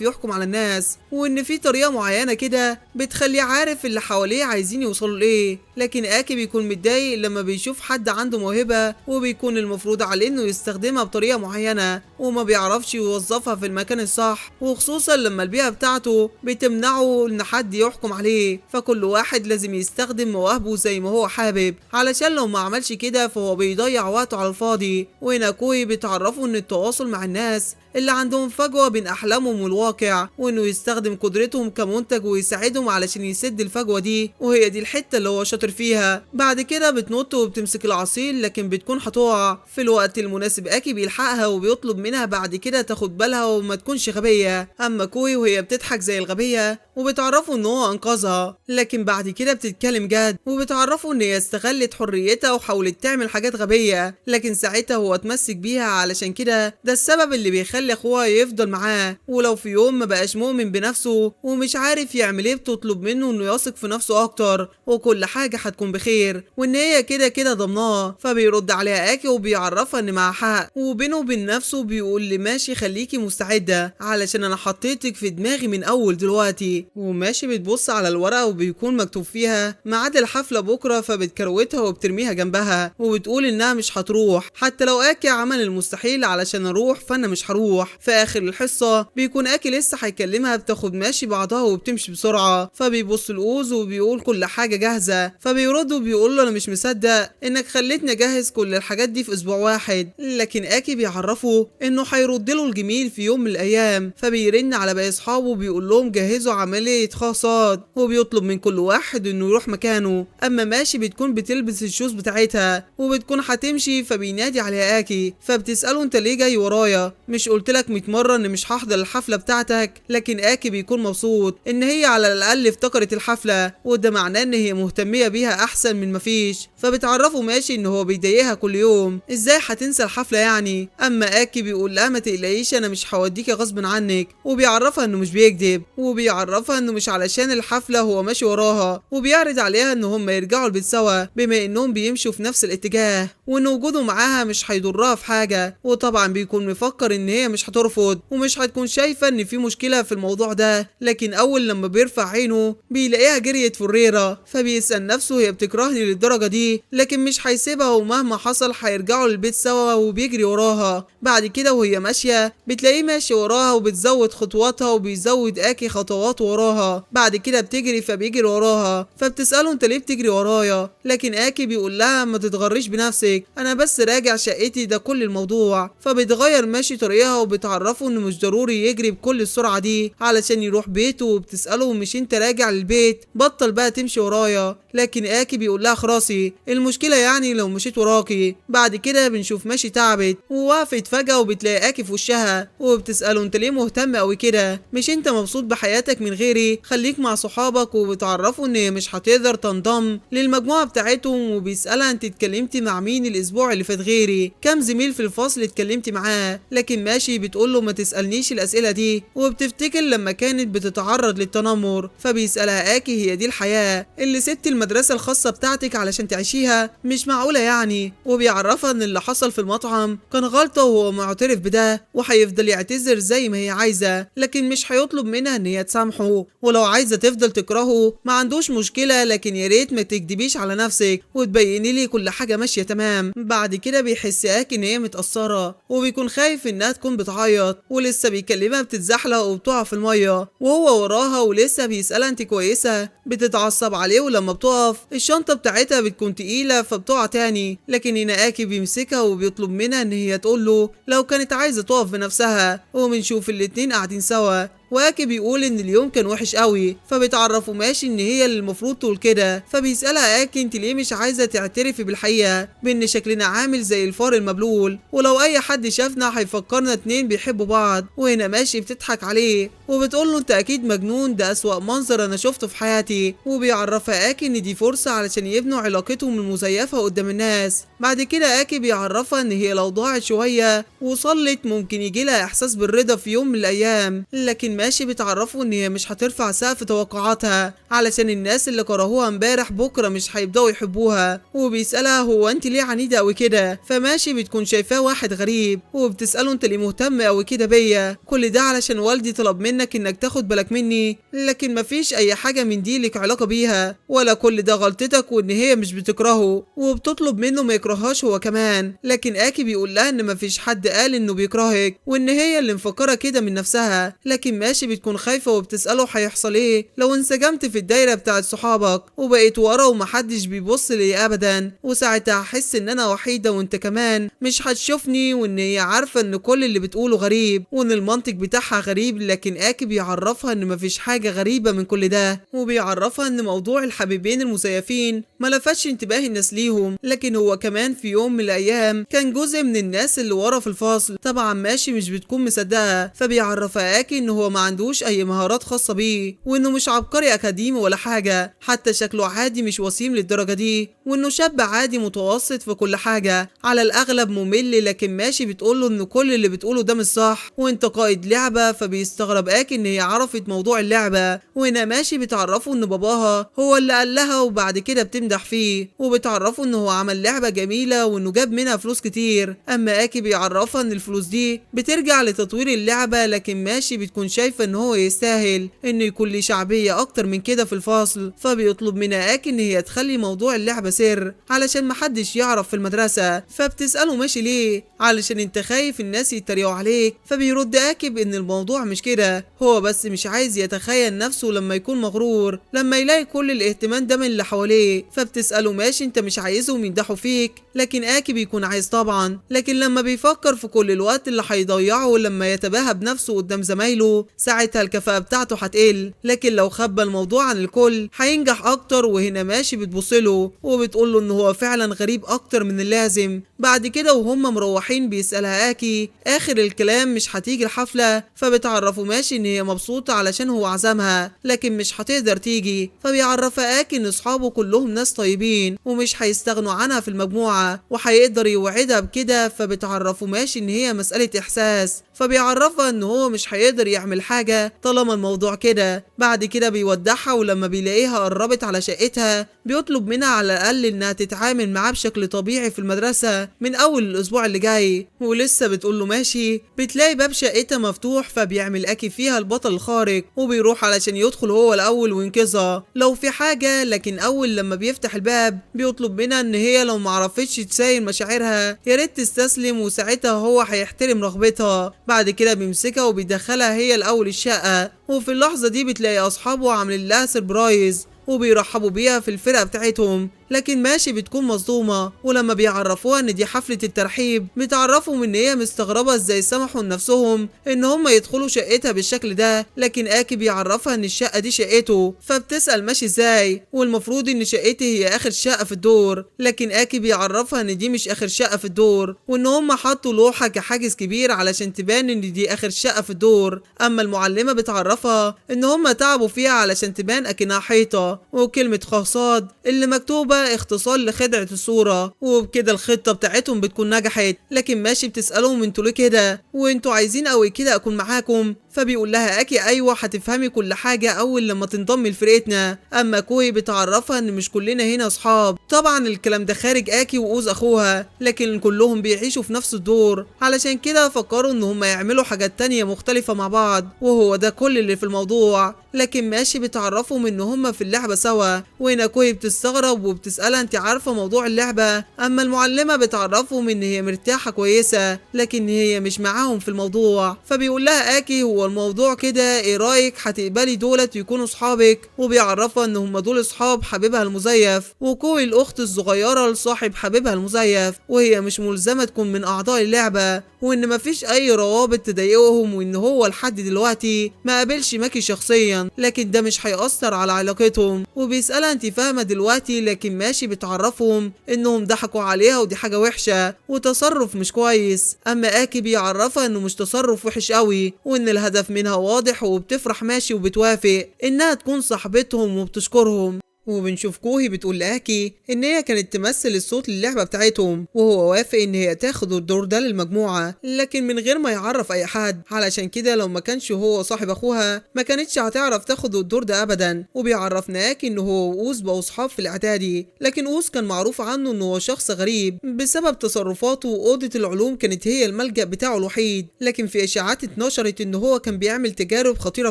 يحكم على الناس، وان في طريقه معينه كده بتخليه عارف اللي حواليه عايزين يوصلوا لايه، لكن اكي بيكون متضايق لما بيشوف حد عنده موهبه وبيكون المفروض عليه انه يستخدمها بطريقه معينه وما بيعرفش يوظفها في المكان الصح، وخصوصا لما البيئه بتاعته بتمنعه ان حد يحكم عليه، فكل واحد لازم يستخدم مواهبه زي ما هو حابب، علشان لو ما عملش كده فهو بيضيع وقته على الفاضي. وهنا كوي بتعرفه ان التواصل مع الناس اللي عندهم فجوه بين احلامهم والواقع، وانه يستخدم قدرتهم كمنتج ويساعدهم علشان يسد الفجوه دي، وهي دي الحته اللي هو شاطر فيها. بعد كده بتنط وبتمسك العصير لكن بتكون هتقع، في الوقت المناسب اكي بيلحقها وبيطلب منها بعد كده تاخد بالها وما تكونش غبيه، اما كوي وهي بتضحك زي الغبيه وبتعرفه ان هو انقذها، لكن بعد كده بتتكلم جد وبتعرفه ان هي استغلت حريتها وحاولت تعمل حاجات غبيه، لكن ساعتها هو اتمسك بيها، علشان كده ده السبب اللي بيخلي اخوها يفضل معاه، ولو في يوم ما بقاش مؤمن بنفسه ومش عارف يعمل ايه بتطلب منه انه يثق في نفسه اكتر وكل حاجه هتكون بخير وان هي كده كده ضمناه، فبيرد عليها اكي وبيعرفها ان معاها حق، وبينه وبين نفسه بيقول لي ماشي خليكي مستعده علشان انا حطيتك في دماغي من اول دلوقتي، وماشي بتبص على الورقه وبيكون مكتوب فيها ميعاد الحفله بكره، فبتكروتها وبترميها جنبها وبتقول انها مش هتروح، حتى لو اكي عمل المستحيل علشان اروح فانا مش هروح. في اخر الحصه بيكون اكي لسه هيكلمها، بتاخد ماشي بعضها وبتمشي بسرعه، فبيبص لأوز وبيقول كل حاجه جاهزه، فبيرد وبيقول له انا مش مصدق انك خليتني اجهز كل الحاجات دي في اسبوع واحد، لكن اكي بيعرفه انه هيرد له الجميل في يوم من الايام، فبيرن على باقي اصحابه وبيقول لهم جهزوا عمليه خاصات، وبيطلب من كل واحد انه يروح مكانه. اما ماشي بتكون بتلبس الشوز بتاعتها وبتكون هتمشي، فبينادي عليها اكي، فبتساله انت ليه جاي ورايا؟ مش قلت لك 100 مره ان مش هحضر الحفله بتاعتك؟ لكن اكي بيكون مبسوط ان هي على الاقل افتكرت الحفله، وده معناه ان هي مهتميه بيها احسن من مفيش، فبتعرفه ماشي ان هو بيضايقها كل يوم، ازاي هتنسى الحفله يعني؟ اما اكي بيقول لها ما تقلقيش انا مش هوديكي غصب عنك، وبيعرفها انه مش بيكذب، وبيعرفها انه مش علشان الحفله هو ماشي وراها، وبيعرض عليها ان هم يرجعوا البيت سوا بما انهم بيمشوا في نفس الاتجاه، وان وجوده معاها مش هيضرها في حاجه، وطبعا بيكون مفكر ان هي مش هترفض ومش هتكون شايفه ان في مشكله في الموضوع ده، لكن اول لما بيرفع عينه بيلاقيها جريت فريره، فبيسال نفسه هي بتكرهني للدرجه دي؟ لكن مش هيسيبها ومهما حصل هيرجعوا للبيت سوا، وبيجري وراها. بعد كده وهي ماشيه بتلاقيه ماشي وراها وبتزود خطواتها وبيزود اكي خطوات وراها، بعد كده بتجري فبيجري وراها، فبتساله انت ليه بتجري ورايا؟ لكن اكي بيقول لها ما تتغريش بنفسك، انا بس راجع شقتي ده كل الموضوع، فبتغير ماشي طريقها وبتعرفه انه مش ضروري يجري بكل السرعه دي علشان يروح بيته، وبتساله مش انت راجع للبيت؟ بطل بقى تمشي ورايا، لكن اكي بيقول لها خلاصي المشكله يعني لو مشيت وراكي. بعد كده بنشوف ماشي تعبت ووقفت فجاه وبتلاقي اكي في وشها وبتساله انت ليه مهتم قوي كده؟ مش انت مبسوط بحياتك من غيري؟ خليك مع صحابك. وبتعرفوا ان مش هتقدر تنضم للمجموعه بتاعتهم. وبيسالها انت اتكلمتي مع مين الاسبوع اللي فات غيري؟ كام زميل في الفصل اتكلمتي معاه؟ لكن ماشي بتقول له ما تسالنيش الاسئله دي. وبتفتكر لما كانت بتتعرض للتنمر. فبيسالها اكي هي دي الحياه اللي سبت المدرسه الخاصه بتاعتك علشان تعيشيها؟ مش معقوله يعني. وبيعرفها ان اللي حصل في المطعم كان غلطه وهو معترف بده وهيفضل يعتذر زي ما هي عايزه، لكن مش هيطلب منها ان هي تسامحه. ولو عايزه تفضل تكرهه ما عندوش مشكله، لكن يا ريت ما تكدبيش على نفسك وتبيني لي كل حاجه ماشيه تمام. بعد كده بيحس اكي ان هي متاثره وبيكون خايف انها تكون بتعيط ولسه بيكلمها بتتزحلق وبتقع في الميه وهو وراها ولسه بيسالها انت كويسه؟ بتتعصب عليه ولما بتقف الشنطه بتاعتها بتكون تقيله فبتقع تاني. لكن هنا اكي بيمسكها وبيطلب منها ان هي تقول له لو كانت عايزه تقف بنفسها. وبنشوف الاتنين قاعدين سوا واكي بيقول ان اليوم كان وحش قوي. فبتعرفوا ماشي ان هي اللي المفروض تقول كده. فبيسالها اكي انت ليه مش عايزه تعترفي بالحقيقه بان شكلنا عامل زي الفار المبلول ولو اي حد شافنا هيفكرنا اتنين بيحبوا بعض؟ وهنا ماشي بتضحك عليه وبتقول له انت اكيد مجنون، ده اسوأ منظر انا شفته في حياتي. وبيعرفها اكي ان دي فرصه علشان يبنوا علاقتهم المزيفه قدام الناس. بعد كده اكي بيعرفها ان هي لو ضاعت شويه وصلت ممكن يجي لها احساس بالرضا في يوم من الايام. لكن ماشي بتعرفه ان هي مش هترفع سقف توقعاتها علشان الناس اللي كرهوها امبارح بكره مش هيبداوا يحبوها. وبيسالها هو انت ليه عنيده قوي كده؟ فماشي بتكون شايفاه واحد غريب وبتساله انت ليه مهتم قوي كده بيا؟ كل ده علشان والدي طلب منك انك تاخد بالك مني، لكن مفيش اي حاجه من دي لك علاقه بيها ولا كل ده غلطتك وان هي مش بتكرهه. وبتطلب منه ما يكرههاش هو كمان. لكن اكي بيقول لها ان مفيش حد قال انه بيكرهك وان هي اللي مفكره كده من نفسها. لكن ماشي بتكون خايفه وبتساله هيحصل ايه لو انسجمت في الدايره بتاعت صحابك وبقيت ورا ومحدش بيبص لي ابدا؟ وساعتها هحس ان انا وحيده وانت كمان مش هتشوفني. وان هي عارفه ان كل اللي بتقوله غريب وان المنطق بتاعها غريب. لكن اكي بيعرفها ان مفيش حاجه غريبه من كل ده. وبيعرفها ان موضوع الحبيبين المزيفين ما لفتش انتباه الناس ليهم، لكن هو كمان في يوم من الايام كان جزء من الناس اللي ورا في الفصل. طبعا ماشي مش بتكون مصدقه. فبيعرفها اكي ان هو ما عندوش اي مهارات خاصه بيه وانه مش عبقري اكاديمي ولا حاجه، حتى شكله عادي مش وسيم للدرجه دي، وانه شاب عادي متوسط في كل حاجه على الاغلب ممل. لكن ماشي بتقوله ان كل اللي بتقوله ده مش صح وانت قائد لعبه. فبيستغرب اكي ان هي عرفت موضوع اللعبه. وهنا ماشي بتعرفه ان باباها هو اللي قال لها وبعد كده بتمدح فيه وبتعرفه ان هو عمل لعبه جميله وانه جاب منها فلوس كتير. اما اكي بيعرفها ان الفلوس دي بترجع لتطوير اللعبه. لكن ماشي بتكون شايفه ان هو يستاهل انه يكون ليه شعبيه اكتر من كده في الفصل. فبيطلب منها اكي ان هي تخلي موضوع اللعبه سر علشان محدش يعرف في المدرسه. فبتساله ماشي ليه؟ علشان انت خايف الناس يتريقوا عليك. فبيرد اكي بان الموضوع مش كده، هو بس مش عايز يتخيل نفسه لما يكون مغرور لما يلاقي كل الاهتمام ده من اللي حواليه. فبتساله ماشي انت مش عايزهم يمدحوا فيك؟ لكن اكي بيكون عايز طبعا. لكن لما بيفكر في كل الوقت اللي هيضيعه لما يتباهى بنفسه قدام زمايله ساعتها الكفاءه بتاعته هتقل. لكن لو خبى الموضوع عن الكل هينجح اكتر. وهنا ماشي بتبصله وبتقوله ان هو فعلا غريب اكتر من اللازم. بعد كده وهم مروحين بيسالها اكي اخر الكلام مش هتيجي الحفله؟ فبتعرفه ماشي ان هي مبسوطه علشان هو عزمها لكن مش هتقدر تيجي. فبيعرفها اكي ان اصحابه كلهم ناس طيبين ومش هيستغنوا عنها في المجموعه وهيقدر يوعدها بكده. فبتعرفه ماشي ان هي مساله احساس. فبيعرفها ان هو مش هيقدر يعمل حاجه طالما الموضوع كده. بعد كده بيودعها ولما بيلاقيها قربت على شقتها بيطلب منها على الاقل انها تتعامل معاه بشكل طبيعي في المدرسه من اول الاسبوع اللي جاي. ولسه بتقول له ماشي بتلاقي باب شقتها مفتوح. فبيعمل اكي فيها البطل الخارق وبيروح علشان يدخل هو الاول وينقذها لو في حاجه. لكن اول لما بيفتح الباب بيطلب منها ان هي لو معرفتش تسايل مشاعرها يا ريت تستسلم وساعتها هو هيحترم رغبتها. بعد كده بيمسكها وبيدخلها هي الاول الشقه. وفي اللحظه دي بتلاقي اصحابه عاملين لها سربرايز وبيرحبوا بيها في الفرقه بتاعتهم. لكن ماشي بتكون مصدومة، ولما بيعرفوها ان دي حفلة الترحيب بتعرفهم ان هي مستغربة ازاي سمحوا لنفسهم ان هم يدخلوا شقتها بالشكل ده. لكن اكي بيعرفها ان الشقة دي شقته، فبتسأل ماشي ازاي والمفروض ان شقتي هي اخر شقة في الدور. لكن اكي بيعرفها ان دي مش اخر شقة في الدور، وان هم حطوا لوحة كحاجز كبير علشان تبان ان دي اخر شقة في الدور. اما المعلمة بتعرفها ان هم تعبوا فيها علشان تبان اكنها حيطة، وكلمة خاصات اللي مكتوبة اختصار لخدعة الصورة، وبكده الخطة بتاعتهم بتكون نجحت. لكن ماشي بتسألهم انتوا ليه كده، وانتوا عايزين قوي كده اكون معاكم؟ فبيقول لها اكي ايوه هتفهمي كل حاجة اول لما تنضمي لفرقتنا. اما كوي بتعرفها ان مش كلنا هنا اصحاب. طبعا الكلام ده خارج اكي واوز اخوها، لكن كلهم بيعيشوا في نفس الدور، علشان كده فكروا ان هم يعملوا حاجات تانية مختلفة مع بعض، وهو ده كل اللي في الموضوع. لكن ماشي بتعرفهم ان هم في اللعبة سوا، وهنا كوي بتستغرب وبتسألها انت عارفة موضوع اللعبة؟ اما المعلمة بتعرفهم ان هي مرتاحة كويسة، لكن هي مش معاهم في الموضوع. فبيقول لها اكي هو الموضوع كده، ايه رايك هتقبلي دولت يكونوا صحابك؟ وبيعرفها ان هم دول اصحاب حبيبها المزيف، وكوي الاخت الصغيرة لصاحب حبيبها المزيف، وهي مش ملزمة تكون من اعضاء اللعبة، وان مفيش اي روابط تضايقهم، وان هو لحد دلوقتي ما قابلش ماكي شخصيا، لكن ده مش هيأثر على علاقتهم. وبيسألها انت فاهمة دلوقتي؟ لكن ماشي بتعرفهم انهم ضحكوا عليها ودي حاجة وحشة وتصرف مش كويس. اما اكي بيعرفها انه مش تصرف وحش قوي، وان الهدف منها واضح، وبتفرح ماشي وبتوافق انها تكون صاحبتهم وبتشكرهم. وبنشوف كوهي بتقول لأكي إن هي كانت تمثل الصوت للعبة بتاعتهم، وهو وافق إن هي تاخد الدور ده للمجموعة، لكن من غير ما يعرف أي حد، علشان كده لو ما كانش هو صاحب أخوها ما كانتش هتعرف تاخد الدور ده أبدا. وبيعرفنا أكي إن هو وأوز بقوا صحاب في الإعدادي، لكن أوز كان معروف عنه إنه هو شخص غريب بسبب تصرفاته، وأوضة العلوم كانت هي الملجأ بتاعه الوحيد. لكن في إشاعات اتنشرت إن هو كان بيعمل تجارب خطيرة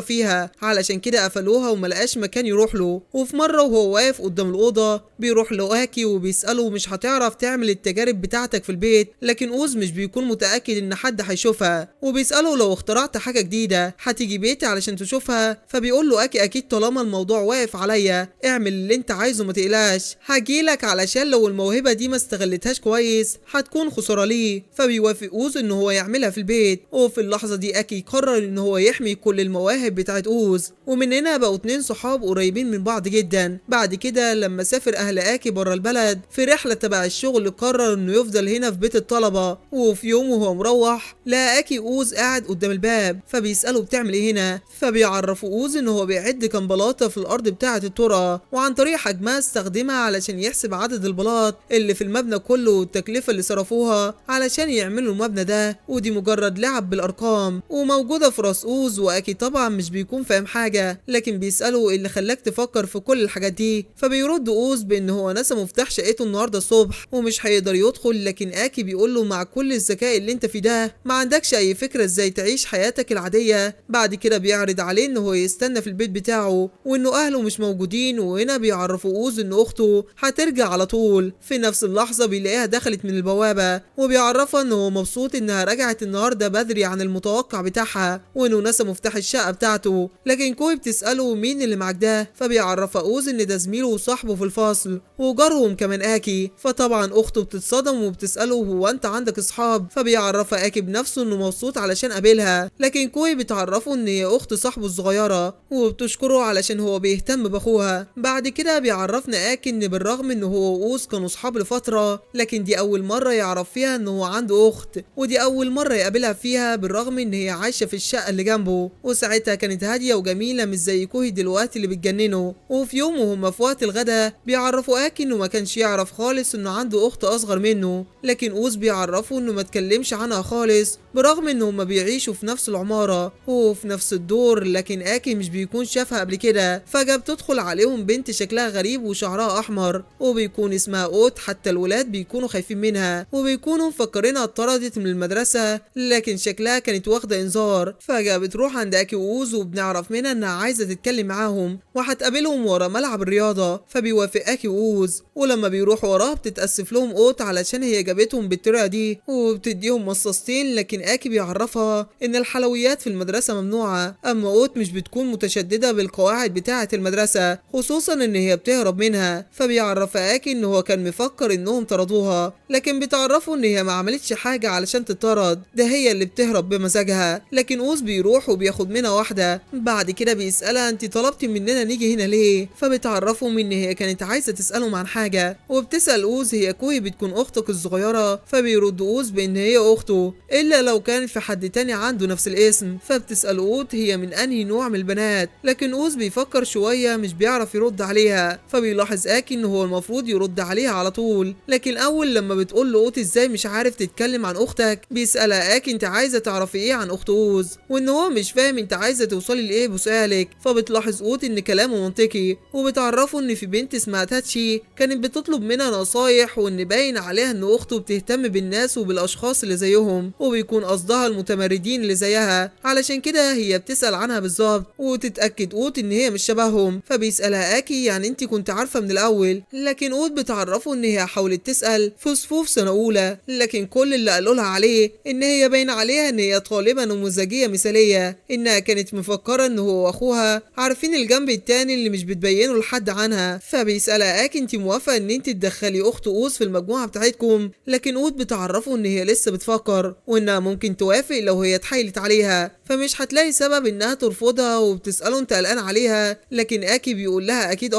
فيها، علشان كده قفلوها وملقاش مكان يروح له. وفي مرة وهو واقف قدام الأوضة بيروح لأكي وبيسأله مش هتعرف تعمل التجارب بتاعتك في البيت؟ لكن أوز مش بيكون متأكد إن حد هيشوفها، وبيسأله لو اخترعت حاجة جديدة هتيجي بيتي علشان تشوفها؟ فبيقول له أكي أكيد طالما الموضوع واقف عليا اعمل اللي انت عايزه ما تقلقش، هجيلك علشان لو الموهبة دي ما استغلتهاش كويس هتكون خسارة ليه. فبيوافق أوز إن هو يعملها في البيت، وفي اللحظة دي أكي قرر إن هو يحمي كل المواهب بتاعت أوز، ومن هنا بقوا اتنين صحاب قريبين من بعض جدا. بعد كده لما سافر اهل اكي بره البلد في رحله تبع الشغل قرر انه يفضل هنا في بيت الطلبه. وفي يوم وهو مروح لقى اكي اوز قاعد قدام الباب، فبيساله بتعمل ايه هنا؟ فبيعرفوا اوز ان هو بيعد كام بلاطه في الارض بتاعه الترعه، وعن طريق حجمها استخدمها علشان يحسب عدد البلاط اللي في المبنى كله والتكلفه اللي صرفوها علشان يعملوا المبنى ده. ودي مجرد لعب بالارقام وموجوده في راس اوز، واكي طبعا مش بيكون فاهم حاجه، لكن بيساله ايه اللي خلاك تفكر في كل الحاجات دي؟ فبيرد اوز بان هو نسى مفتاح شقته النهارده الصبح ومش هيقدر يدخل. لكن اكي بيقول له مع كل الذكاء اللي انت فيه ده ما عندكش اي فكره ازاي تعيش حياتك العاديه. بعد كده بيعرض عليه ان هو يستنى في البيت بتاعه وانه اهله مش موجودين، وهنا بيعرفوا اوز ان اخته هترجع على طول. في نفس اللحظه بيلاقيها دخلت من البوابه، وبيعرفها ان هو مبسوط انها رجعت النهارده بدري عن المتوقع بتاعها، وانه نسى مفتاح الشقه بتاعته. لكن كوي بتساله مين اللي معاك ده؟ فبيعرفها اوز ان ده زميله وصاحبه في الفصل وجارهم كمان اكي. فطبعا اخته بتتصدم وبتساله هو انت عندك اصحاب؟ فبيعرفها اكي بنفسه انه مبسوط علشان قابلها، لكن كوي بتعرفه ان هي اخت صاحبه الصغيره وبتشكره علشان هو بيهتم باخوها. بعد كده بيعرفنا اكي ان بالرغم ان هو واوز كانوا اصحاب لفتره، لكن دي اول مره يعرف فيها ان هو عنده اخت، ودي اول مره يقابلها فيها بالرغم ان هي عايشه في الشقه اللي جنبه. وساعتها كانت هاديه وجميله مش زي كوي دلوقتي اللي بتجننه. وفي يوم وهم في وقت الغدا بيعرفوا اكي انه ما كانش يعرف خالص انه عنده اخت اصغر منه، لكن اوز بيعرفه انه ما اتكلمش عنها خالص برغم انهم ما بيعيشوا في نفس العماره وفي نفس الدور. لكن اكي مش بيكون شافها قبل كده. فجاه بتدخل عليهم بنت شكلها غريب وشعرها احمر وبيكون اسمها اوت، حتى الولاد بيكونوا خايفين منها وبيكونوا مفكرينها اتطردت من المدرسه، لكن شكلها كانت واخده انذار. فجاه بتروح عند اكي واوز وبنعرف منها انها عايزه تتكلم معاهم وهتقابلهم ورا ملعب الرياضة. فبيوافق اكي وأوز، ولما بيروح وراها بتتأسف لهم اوت علشان هي جابتهم بالطريقة دي وبتديهم مصاصتين. لكن اكي بيعرفها ان الحلويات في المدرسة ممنوعة. اما اوت مش بتكون متشددة بالقواعد بتاعة المدرسة، خصوصا ان هي بتهرب منها. فبيعرفها اكي ان هو كان مفكر انهم طردوها، لكن بتعرفه ان هي ما عملتش حاجة علشان تطرد، ده هي اللي بتهرب بمزاجها. لكن اوز بيروح وبياخد منها واحدة. بعد كده بيسألها انت طلبتي مننا نيجي هنا ليه؟ فبتعرفهم ان هي كانت عايزة تسألهم عن حاجة، وبتسأل اوز هي كوهي بتكون اختك الصغيرة؟ فبيرد اوز بان هي اخته، الا لو كان في حد تاني عنده نفس الاسم. فبتسأل اوت هي من انهي نوع من البنات، لكن اوز بيفكر شوية مش بيعرف يرد عليها. فبيلاحظ اكي ان هو المفروض يرد عليها على طول. لكن اول لما بتقول له اوت ازاي مش عارف تتكلم عن اختك، بيسألها اكي انت عايزة تعرفي ايه عن اخت اوز، وان هو مش فاهم انت عايزة توصلي لايه بسؤالك. فبتلاحظ اوت ان كلامه منطقي، وبتعرفه ان في بنت اسمها تاتشي كانت بتطلب منها نصايح، وان باين عليها ان اخته بتهتم بالناس وبالاشخاص اللي زيهم، وبيكون قصدها المتمردين اللي زيها، علشان كده هي بتسأل عنها بالظبط. وتتأكد اوت ان هي مش شبههم. فبيسألها اكي يعني انت كنت عارفة من الاول؟ لكن اوت بتعرفه ان هي حاولت تسأل في صفوف سنة اولى، لكن كل اللي قالوا لها عليه ان هي باين عليها ان هي طالبة نموذجية مثالية، انها كانت مفكرة ان هو واخوها عارفين الجنب التاني اللي مش بتبينه لحد عنها. فبيسألها اكي انت موافقة ان انت تدخلي اخت اوز في المجموعة بتاعتكم؟ لكن اوت بتعرفه ان هي لسه بتفكر، وانها ممكن توافق لو هي اتحايلت عليها، فمش هتلاقي سبب انها ترفضها. وبتسأله انت قلقان عليها؟ لكن اكي بيقول لها اكيد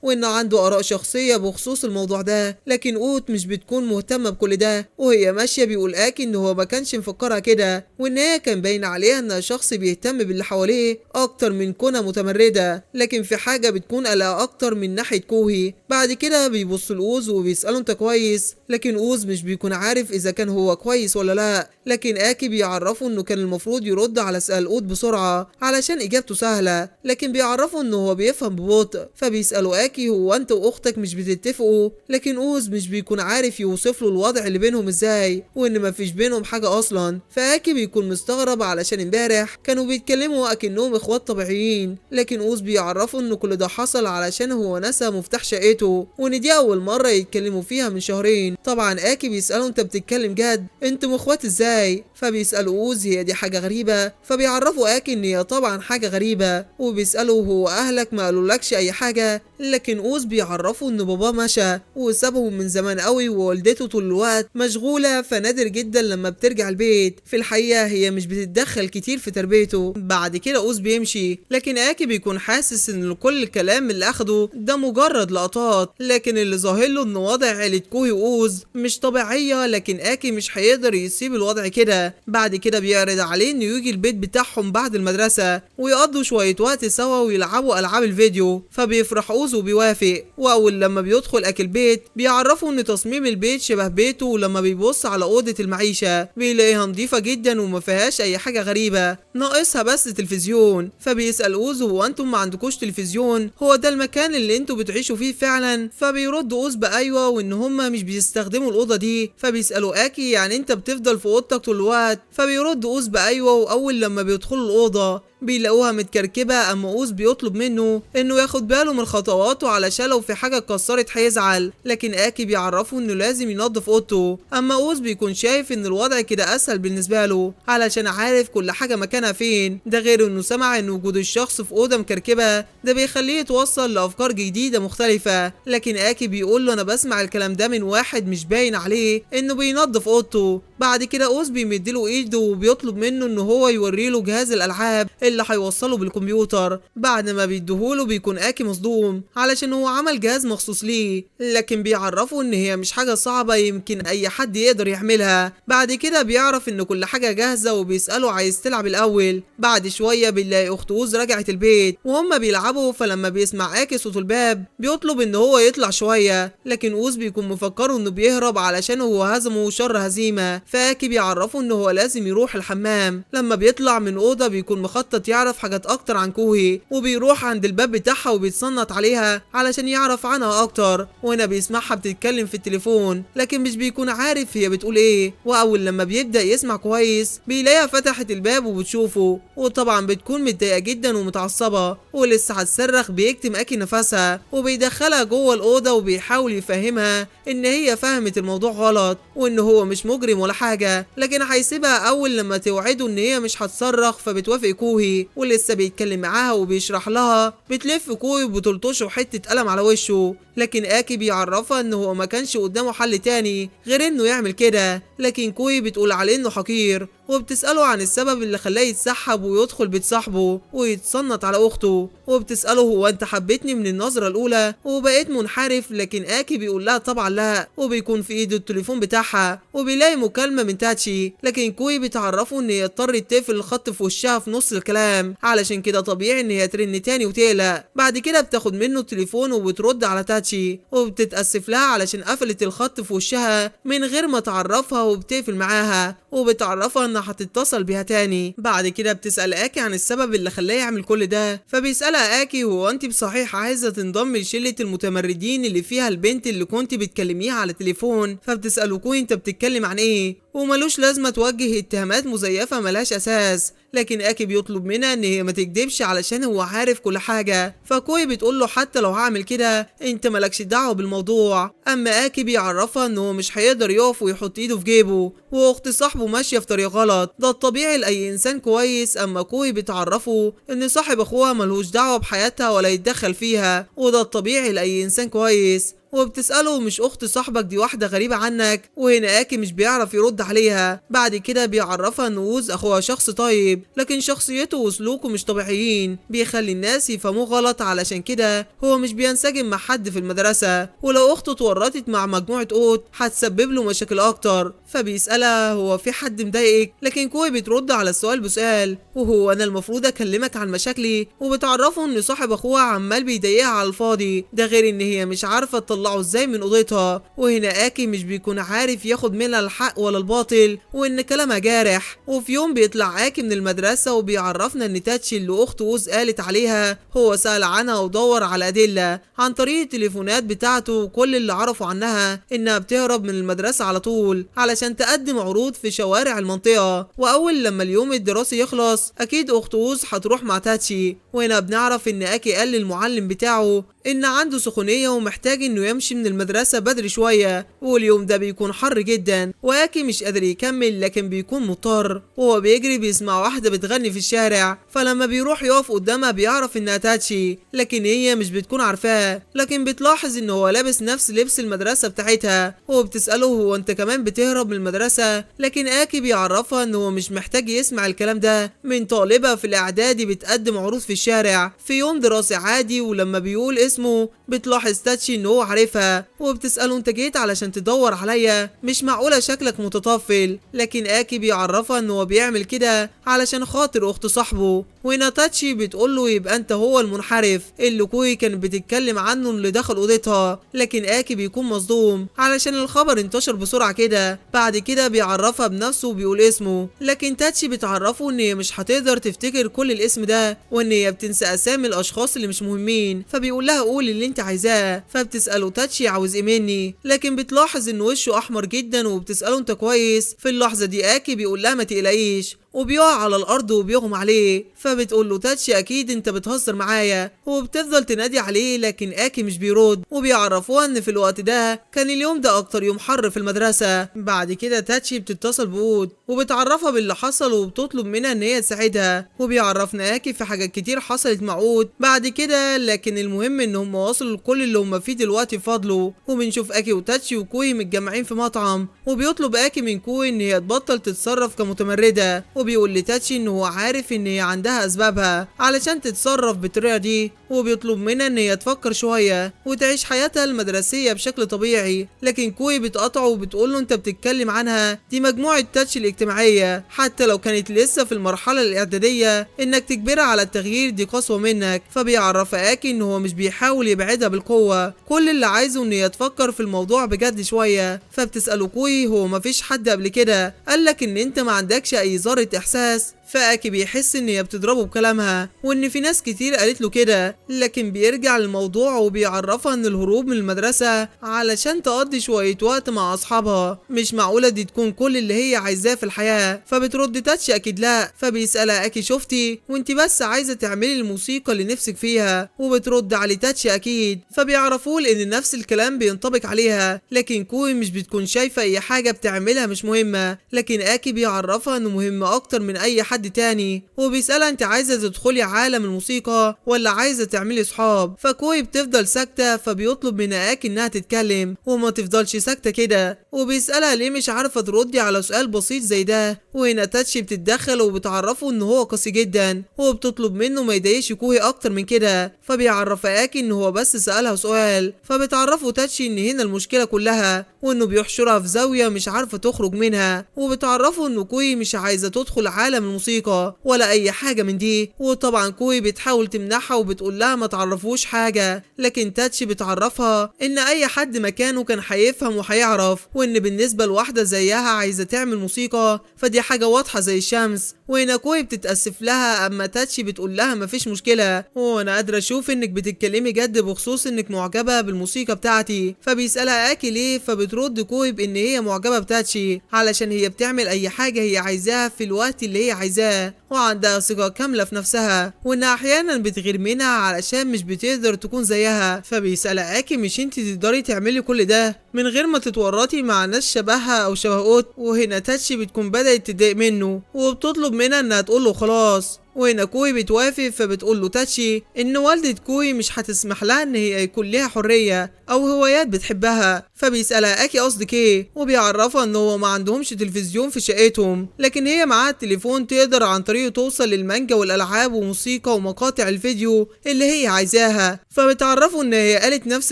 وانه عنده اراء شخصية بخصوص الموضوع ده. لكن اوت مش بتكون مهتمة بكل ده، وهي ماشية بيقول اكي ان هو ما كانش مفكرها كده، وان هي كان باين عليها انها شخص بيهتم باللي حواليه اكتر من كونها متمردة. لكن في حاجة بتكون قلقة اكتر من ناحية كوهي. بعد كده بيبص لاوز وبيسأله انت كويس؟ لكن اوز مش بيكون عارف اذا كان هو كويس ولا لا. لكن اكي بيعرفه انه كان المفروض يرد على سؤال اوت بسرعة علشان اجابته سهلة، لكن بيعرفه انه هو بيفهم ببطء. فبيسأله اكي هو انت واختك مش بتتفقوا؟ لكن اوز مش بيكون عارف يوصف له الوضع اللي بينهم ازاي، وان مفيش بينهم حاجة اصلا. فاكي بيكون مستغرب علشان امبارح كانوا بيتكلموا اكنهم اخوات طبيعيين. لكن اوز بيعرفه انه كل ده حصل علشان هو نسى مفتاح شقته، وان دي اول مرة يتكلموا فيها من شهرين. طبعا اكي بيسأله انت بتتكلم جد؟ انتم اخوات ازاي؟ فبيسأله اوز هي دي حاجة غريبة؟ فبيعرفوا اكي ان هي طبعا حاجة غريبة، وبيسأله هو اهلك ما قالولكش اي حاجة؟ لكن اوز بيعرفوا ان بابا مشى وسابهم من زمان قوي، ووالدته طول الوقت مشغولة، فنادر جدا لما بترجع البيت. في الحقيقة هي مش بتتدخل كتير في تربيته. بعد كده اوز بيمشي، لكن اكي بيكون حاسس ان كل الكلام اللي اخده ده مجرد لقطات، لكن اللي ظاهر له ان وضع عيلة كوهي واوز مش طبيعية. لكن اكي مش هيقدر يسيب الوضع كده. بعد كده بيعرض عليه انه يجي البيت بتاعهم بعد المدرسة ويقضوا شوية وقت سوا ويلعبوا العاب الفيديو. فبيفرح اوز وبيوافق. واول لما بيدخل اكل البيت بيعرفوا ان تصميم البيت شبه بيته، ولما بيبص على اوضة المعيشة بيلاقيها نظيفة جدا وما فيهاش اي حاجة غريبة، ناقصها بس تلفزيون. فبيسأل اوز هو انتم ما عندكوش تلفزيون؟ هو ده المكان اللي انتوا بتعيشوا فيه فعلا؟ فبيرد اوز بايوه، وان هما مش بيستخدموا الاوضة دي. فبيسألوا اكي يعني انت بتفضل في اوضتك طول الوقت؟ فبيرد اوز بايوه. واول لما بيدخلوا الاوضة بيلاقوها متكركبة. اما اوز بيطلب منه انه ياخد باله من خطواته علشان لو في حاجة اتكسرت هيزعل، لكن اكي بيعرفه انه لازم ينظف اوضته. اما اوز بيكون شايف ان الوضع كده اسهل بالنسبة له علشان عارف كل حاجة مكانها فين، ده غير انه سمع ان وجود الشخص في اوضة مكركبة ده بيخليه يتوصل لافكار جديدة مختلفة. لكن اكي بيقول له انا بسمع الكلام ده من واحد مش باين عليه انه بينظف اوضته. بعد كده اوز بيمدله ايده وبيطلب منه ان هو يوريله جهاز الالعاب اللي هيوصله بالكمبيوتر. بعد ما بيديهوله بيكون اكي مصدوم علشان هو عمل جهاز مخصوص ليه، لكن بيعرفه ان هي مش حاجة صعبة يمكن اي حد يقدر يعملها. بعد كده بيعرف ان كل حاجة جاهزة وبيسأله عايز تلعب الاول. بعد شوية بنلاقي اخت اوز رجعت البيت وهم بيلعبوا، فلما بيسمع اكي صوت الباب بيطلب ان هو يطلع شوية، لكن اوز بيكون مفكره انه بيهرب علشان هو هزمه شر هزيمة. فاكي بيعرفه ان هو لازم يروح الحمام. لما بيطلع من اوضة بيكون مخطط بيخطط يعرف حاجات اكتر عن كوهي، وبيروح عند الباب بتاعها وبيتصنت عليها علشان يعرف عنها اكتر. وهنا بيسمعها بتتكلم في التليفون لكن مش بيكون عارف هي بتقول ايه. واول لما بيبدأ يسمع كويس بيلاقيها فتحت الباب وبتشوفه، وطبعا بتكون متضايقة جدا ومتعصبة ولسه هتصرخ. بيكتم اكي نفسها وبيدخلها جوه الأوضة وبيحاول يفهمها ان هي فهمت الموضوع غلط وان هو مش مجرم ولا حاجة، لكن هيسيبها اول لما توعده ان هي مش هتصرخ. فبتوافق كوهي ولسه بيتكلم معاها وبيشرح لها. بتلف كوهي وبتلطشه حتة قلم على وشه، لكن اكي بيعرفها ان هو ما كانش قدامه حل تاني غير انه يعمل كده. لكن كوهي بتقول عليه انه حقير وبتسأله عن السبب اللي خلاه يتسحب ويدخل بيت صاحبه ويتصنت على اخته. وبتسأله هو انت حبيتني من النظرة الاولى وبقيت منحرف؟ لكن اكي بيقول لها طبعا لا. وبيكون في ايده التليفون بتاعها وبيلاقي مكالمة من تاتشي، لكن كوهي بتعرفه ان هي اضطرت تقفل الخط في وشها في نص الكلام، علشان كده طبيعي ان هي ترن تاني وتقلق. بعد كده بتاخد منه التليفون وبترد على تاتشي وبتتأسف لها علشان قفلت الخط في وشها من غير ما تعرفها، وبتقفل معاها وبتعرفها انها هتتصل بيها تاني. بعد كده بتسأل اكي عن السبب اللي خلاه يعمل كل ده. فبيسألها اكي هو انت بصحيح عايزة تنضم لشلة المتمردين اللي فيها البنت اللي كنت بتكلميها على التليفون؟ فبتسأله كوي انت بتتكلم عن ايه؟ وملوش لازمة توجه اتهامات مزيفة ملهاش اساس. لكن اكي بيطلب منها ان هي ما تكدبش علشان هو عارف كل حاجة. فكوي بتقول له حتى لو هعمل كده انت مالكش دعوة بالموضوع. اما اكي بيعرفها ان هو مش هيقدر يقف ويحط ايده في جيبه، واخت صاحبه ماشية في طريق غلط، ده الطبيعي لاي انسان كويس. اما كوي بتعرفه ان صاحب اخوها ملهوش دعوة بحياتها ولا يتدخل فيها، وده الطبيعي لاي انسان كويس. وبتسأله مش أخت صاحبك دي واحدة غريبة عنك؟ وهنا اكي مش بيعرف يرد عليها. بعد كده بيعرفها ان ووز اخوها شخص طيب، لكن شخصيته وسلوكه مش طبيعيين، بيخلي الناس يفهموه غلط. علشان كده هو مش بينسجم مع حد في المدرسة، ولو اخته اتورطت مع مجموعة قوت هتسبب له مشاكل اكتر. فبيسألها هو في حد مضايقك؟ لكن كوي بترد على السؤال بسؤال، وهو انا المفروض اكلمك عن مشاكلي؟ وبتعرفه ان صاحب اخوها عمال بيضايقها على الفاضي، ده غير ان هي مش عارفة تطلعه ازاي من اوضتها. وهنا اكي مش بيكون عارف ياخد منها الحق ولا الباطل، وان كلامها جارح. وفي يوم بيطلع اكي من المدرسة وبيعرفنا ان تاتشي اللي اخت ووز قالت عليها هو سأل عنها ودور على ادلة عن طريق التليفونات بتاعته، وكل اللي عرفوا عنها انها بتهرب من المدرسة على طول علشان تقدم عروض في شوارع المنطقة. واول لما اليوم الدراسي يخلص اكيد اخت ووز هتروح مع تاتشي. وهنا بنعرف ان اكي قال للمعلم بتاعه ان عنده سخونية ومحتاج انه يمشي من المدرسة بدري شوية، واليوم ده بيكون حر جدا واكي مش قادر يكمل، لكن بيكون مضطر. وهو بيجري بيسمع واحدة بتغني في الشارع، فلما بيروح يقف قدامها بيعرف انها تاتشي، لكن هي مش بتكون عارفاه. لكن بتلاحظ ان هو لابس نفس لبس المدرسة بتاعتها، وبتسأله هو انت كمان بتهرب من المدرسة؟ لكن اكي بيعرفها ان هو مش محتاج يسمع الكلام ده من طالبة في الاعدادي بتقدم عروض في الشارع في يوم دراسي عادي. ولما بيقول اسمه بتلاحظ تاتشي ان هو عارفها، وبتسأله انت جيت علشان تدور عليا؟ مش معقولة شكلك متطفل. لكن اكي بيعرفها ان هو بيعمل كده علشان خاطر اخت صاحبه. وهنا تاتشي بتقوله يبقى انت هو المنحرف اللي كوي كانت بتتكلم عنه اللي دخل اوضتها. لكن اكي بيكون مصدوم علشان الخبر انتشر بسرعة كده. بعد كده بيعرفها بنفسه وبيقول اسمه، لكن تاتشي بتعرفه ان هي مش هتقدر تفتكر كل الاسم ده، وان هي بتنسى اسامي الاشخاص اللي مش مهمين. فبيقول لها قول اللي انت عايزاه. فبتسأله تاتشي عاوز ايه مني؟ لكن بتلاحظ ان وشه احمر جدا وبتسأله انت كويس؟ في اللحظة دي اكي بيقول لها ما تقلقيش، وبيقع على الارض وبيغمى عليه. فبتقول له تاتشي اكيد انت بتهزر معايا، وبتفضل تنادي عليه لكن اكي مش بيرد. وبيعرفوها ان في الوقت ده كان اليوم ده اكتر يوم حر في المدرسة. بعد كده تاتشي بتتصل بوود وبتعرفها باللي حصل وبتطلب منها ان هي تساعدها. وبيعرفنا اكي في حاجات كتير حصلت مع وود بعد كده، لكن المهم ان هم وصلوا لكل اللي هم فيه دلوقتي فضلوا. وبنشوف اكي وتاتشي وكوي متجمعين في مطعم، وبيطلب اكي من كوي ان هي تبطل تتصرف كمتمردة. وبيقول لتاتشي ان هو عارف ان هي عندها اسبابها علشان تتصرف بالطريقه دي، وبيطلب منها ان هي تفكر شويه وتعيش حياتها المدرسيه بشكل طبيعي. لكن كوي بتقاطعه وبتقول له انت بتتكلم عنها دي مجموعه تاتشي الاجتماعيه، حتى لو كانت لسه في المرحله الاعداديه انك تجبرها على التغيير دي قسوه منك. فبيعرف اكي ان هو مش بيحاول يبعدها بالقوه، كل اللي عايزه ان هي تفكر في الموضوع بجد شويه. فبتساله كوي هو مفيش حد قبل كده قالك ان انت ما عندكش اي ذره احساس فاكي بيحس ان هي بتضربه بكلامها وان في ناس كتير قالت له كده، لكن بيرجع للموضوع وبيعرفها ان الهروب من المدرسة علشان تقضي شوية وقت مع اصحابها، مش معقولة دي تكون كل اللي هي عايزاه في الحياة. فبترد تاتشي اكيد لا، فبيسألها اكي شفتي وانت بس عايزة تعملي الموسيقى اللي نفسك فيها، وبترد عليه تاتشي اكيد. فبيعرفوا ان نفس الكلام بينطبق عليها، لكن كوي مش بتكون شايفة اي حاجة بتعملها مش مهمة، لكن اكي بيعرفها انه مهم اكتر من اي حد تاني، وبيسألها انت عايزة تدخلي عالم الموسيقى ولا عايزة تعملي صحاب. فكوي بتفضل ساكتة، فبيطلب من اكي انها تتكلم وما تفضلش ساكتة كده، وبيسألها ليه مش عارفة تردي على سؤال بسيط زي ده. وهنا تاتشي بتتدخل وبتعرفه ان هو قاسي جدا، وبتطلب منه ما يضايقش كوي اكتر من كده. فبيعرف اكي ان هو بس سألها سؤال، فبتعرفه تاتشي ان هنا المشكلة كلها وانه بيحشرها في زاوية مش عارفة تخرج منها، وبتعرفه انه كوي مش عايزة تدخل عالم الموسيقى ولا اي حاجة من دي. وطبعا كوي بتحاول تمنعها وبتقول لها ما تعرفوش حاجة، لكن تاتشي بتعرفها ان اي حد مكانه كان هيفهم وهيعرف، وان بالنسبة لواحدة زيها عايزة تعمل موسيقى فدي حاجة واضحة زي الشمس. وهنا كوي بتتأسف لها، اما تاتشي بتقول لها مفيش مشكلة وانا قادرة اشوف انك بتتكلمي جد بخصوص انك معجبة بالموسيقى بتاعتي. فبيسألها اكي ليه، فبترد كوي بان هي معجبة بتاتشي علشان هي بتعمل اي حاجة هي عايزاها في الوقت اللي هي عايزاه، وعندها ثقة كاملة في نفسها، وانها احيانا بتغير منها علشان مش بتقدر تكون زيها. فبيسألها اكي مش انت تقدري تعملي كل ده من غير ما تتورطي مع ناس شبهها او شبه اوت؟ وهنا تاتشي بتكون بدأت تضايق منه وبتطلب منها انها تقوله خلاص. وهنا كوي بتوافق، فبتقول له تاتشي ان والدة كوي مش هتسمح لها ان هي يكون ليها حرية او هوايات بتحبها. فبيسألها اكي قصدك ايه، وبيعرفها ان هو ما عندهمش تلفزيون في شقتهم، لكن هي معاها التليفون تقدر عن طريقه توصل للمانجا والالعاب وموسيقى ومقاطع الفيديو اللي هي عايزاها. فبتعرفوا ان هي قالت نفس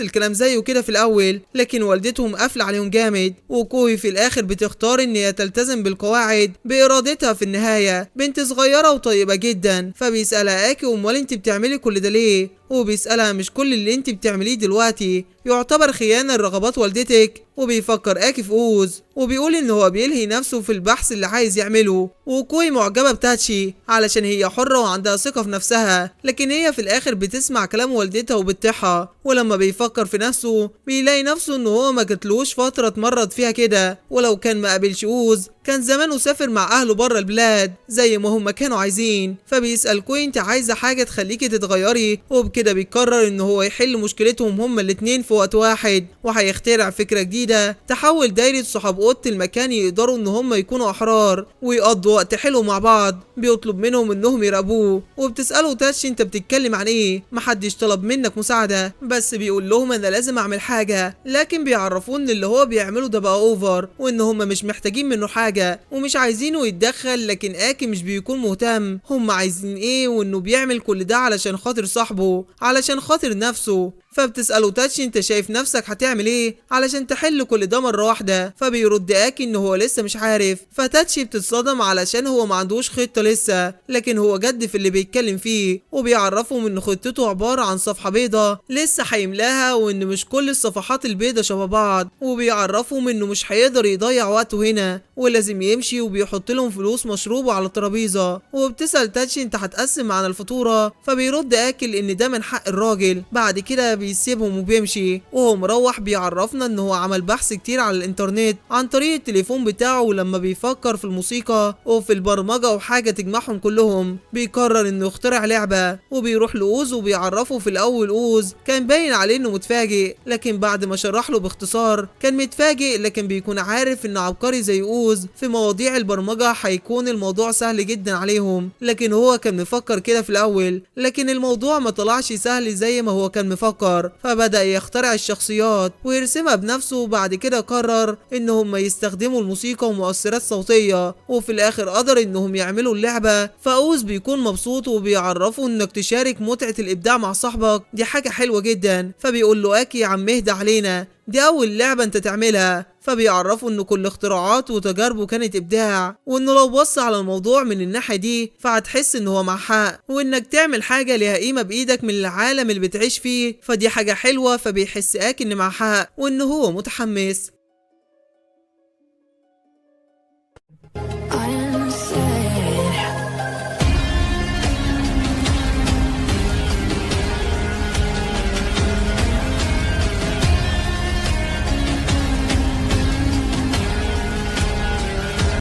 الكلام زيه كده في الاول، لكن والدتهم قافله عليهم جامد، وكوي في الاخر بتختار ان هي تلتزم بالقواعد بارادتها في النهايه. بنت صغيره وطيبه جدا. فبيسألها اكي امال انت بتعملي كل ده ليه، وبيسألها مش كل اللي انت بتعمليه دلوقتي يعتبر خيانة لرغبات والدتك. وبيفكر اكي في اوز وبيقول ان هو بيلهي نفسه في البحث اللي عايز يعمله. وكوي معجبة بتاتشي علشان هي حرة وعندها ثقة في نفسها، لكن هي في الاخر بتسمع كلام والدتها وبتطيعها. ولما بيفكر في نفسه بيلاقي نفسه ان هو ما جاتلوش فترة اتمرد فيها كده، ولو كان ما قابلش اوز كان زمانه سافر مع اهله بره البلاد زي ما هم كانوا عايزين. فبيسأل كوي انت عايزة حاجة تخليكي تتغيري، وبكده بيقرر ان هو يحل مشكلتهم هما الاتنين في وقت واحد، وهيخترع فكرة جديدة تحول دايرة صحاب اوضة المكان يقدروا ان هما يكونوا احرار ويقضوا وقت حلو مع بعض. بيطلب منهم انهم يراقبوه، وبتسأله تاتشي انت بتتكلم عن ايه، محدش طلب منك مساعدة، بس بيقول لهم انا لازم اعمل حاجة، لكن بيعرفوه ان اللي هو بيعمله ده بقى اوفر، وان هما مش محتاجين منه حاجة ومش عايزينه يتدخل. لكن اكي مش بيكون مهتم هما عايزين ايه، وانه بيعمل كل ده علشان خاطر صاحبه، علشان خاطر نفسه. فبتسأله تاتشي انت شايف نفسك هتعمل ايه علشان تحل كل ده مرة واحدة؟ فبيرد اكي ان هو لسه مش عارف. فتاتشي بتتصدم علشان هو ما عندوش خطة لسه، لكن هو جد في اللي بيتكلم فيه، وبيعرفهم ان خطته عبارة عن صفحة بيضة لسه هيملاها، وان مش كل الصفحات البيضة شبه بعض، وبيعرفهم انه مش هيقدر يضيع وقته هنا ولازم يمشي، وبيحط لهم فلوس مشروبه على الترابيزة. وبتسأل تاتشي انت هتقسم معانا الفاتورة؟ فبيرد اكل ان ده من حق الراجل. بعد كده بيسيبهم وبيمشي، وهو مروح بيعرفنا ان هو عمل بحث كتير على الانترنت عن طريق التليفون بتاعه، ولما بيفكر في الموسيقى وفي البرمجة وحاجة تجمعهم كلهم بيقرر انه يخترع لعبة. وبيروح لأوز وبيعرفه في الاول اوز كان باين عليه انه متفاجئ، لكن بعد ما شرح له باختصار كان متفاجئ، لكن بيكون عارف ان عبقري زي اوز في مواضيع البرمجة هيكون الموضوع سهل جدا عليهم. لكن هو كان مفكر كده في الاول، لكن الموضوع ما طلعش سهل زي ما هو كان مفكر. فبدأ يخترع الشخصيات ويرسمها بنفسه، وبعد كده قرر انهم يستخدموا الموسيقى ومؤثرات صوتية، وفي الاخر قدر انهم يعملوا اللعبة. فأوز بيكون مبسوط وبيعرفه انك تشارك متعة الابداع مع صاحبك دي حاجة حلوة جدا. فبيقول له اكي يا عم اهدى علينا، دي اول لعبة انت تعملها. فبيعرفوا ان كل اختراعاته وتجاربه كانت ابداع، وانه لو بص على الموضوع من الناحية دي فهتحس ان هو مع حق، وانك تعمل حاجة ليها قيمة بايدك من العالم اللي بتعيش فيه فدي حاجة حلوة. فبيحس اكي ان مع حق وان هو متحمس.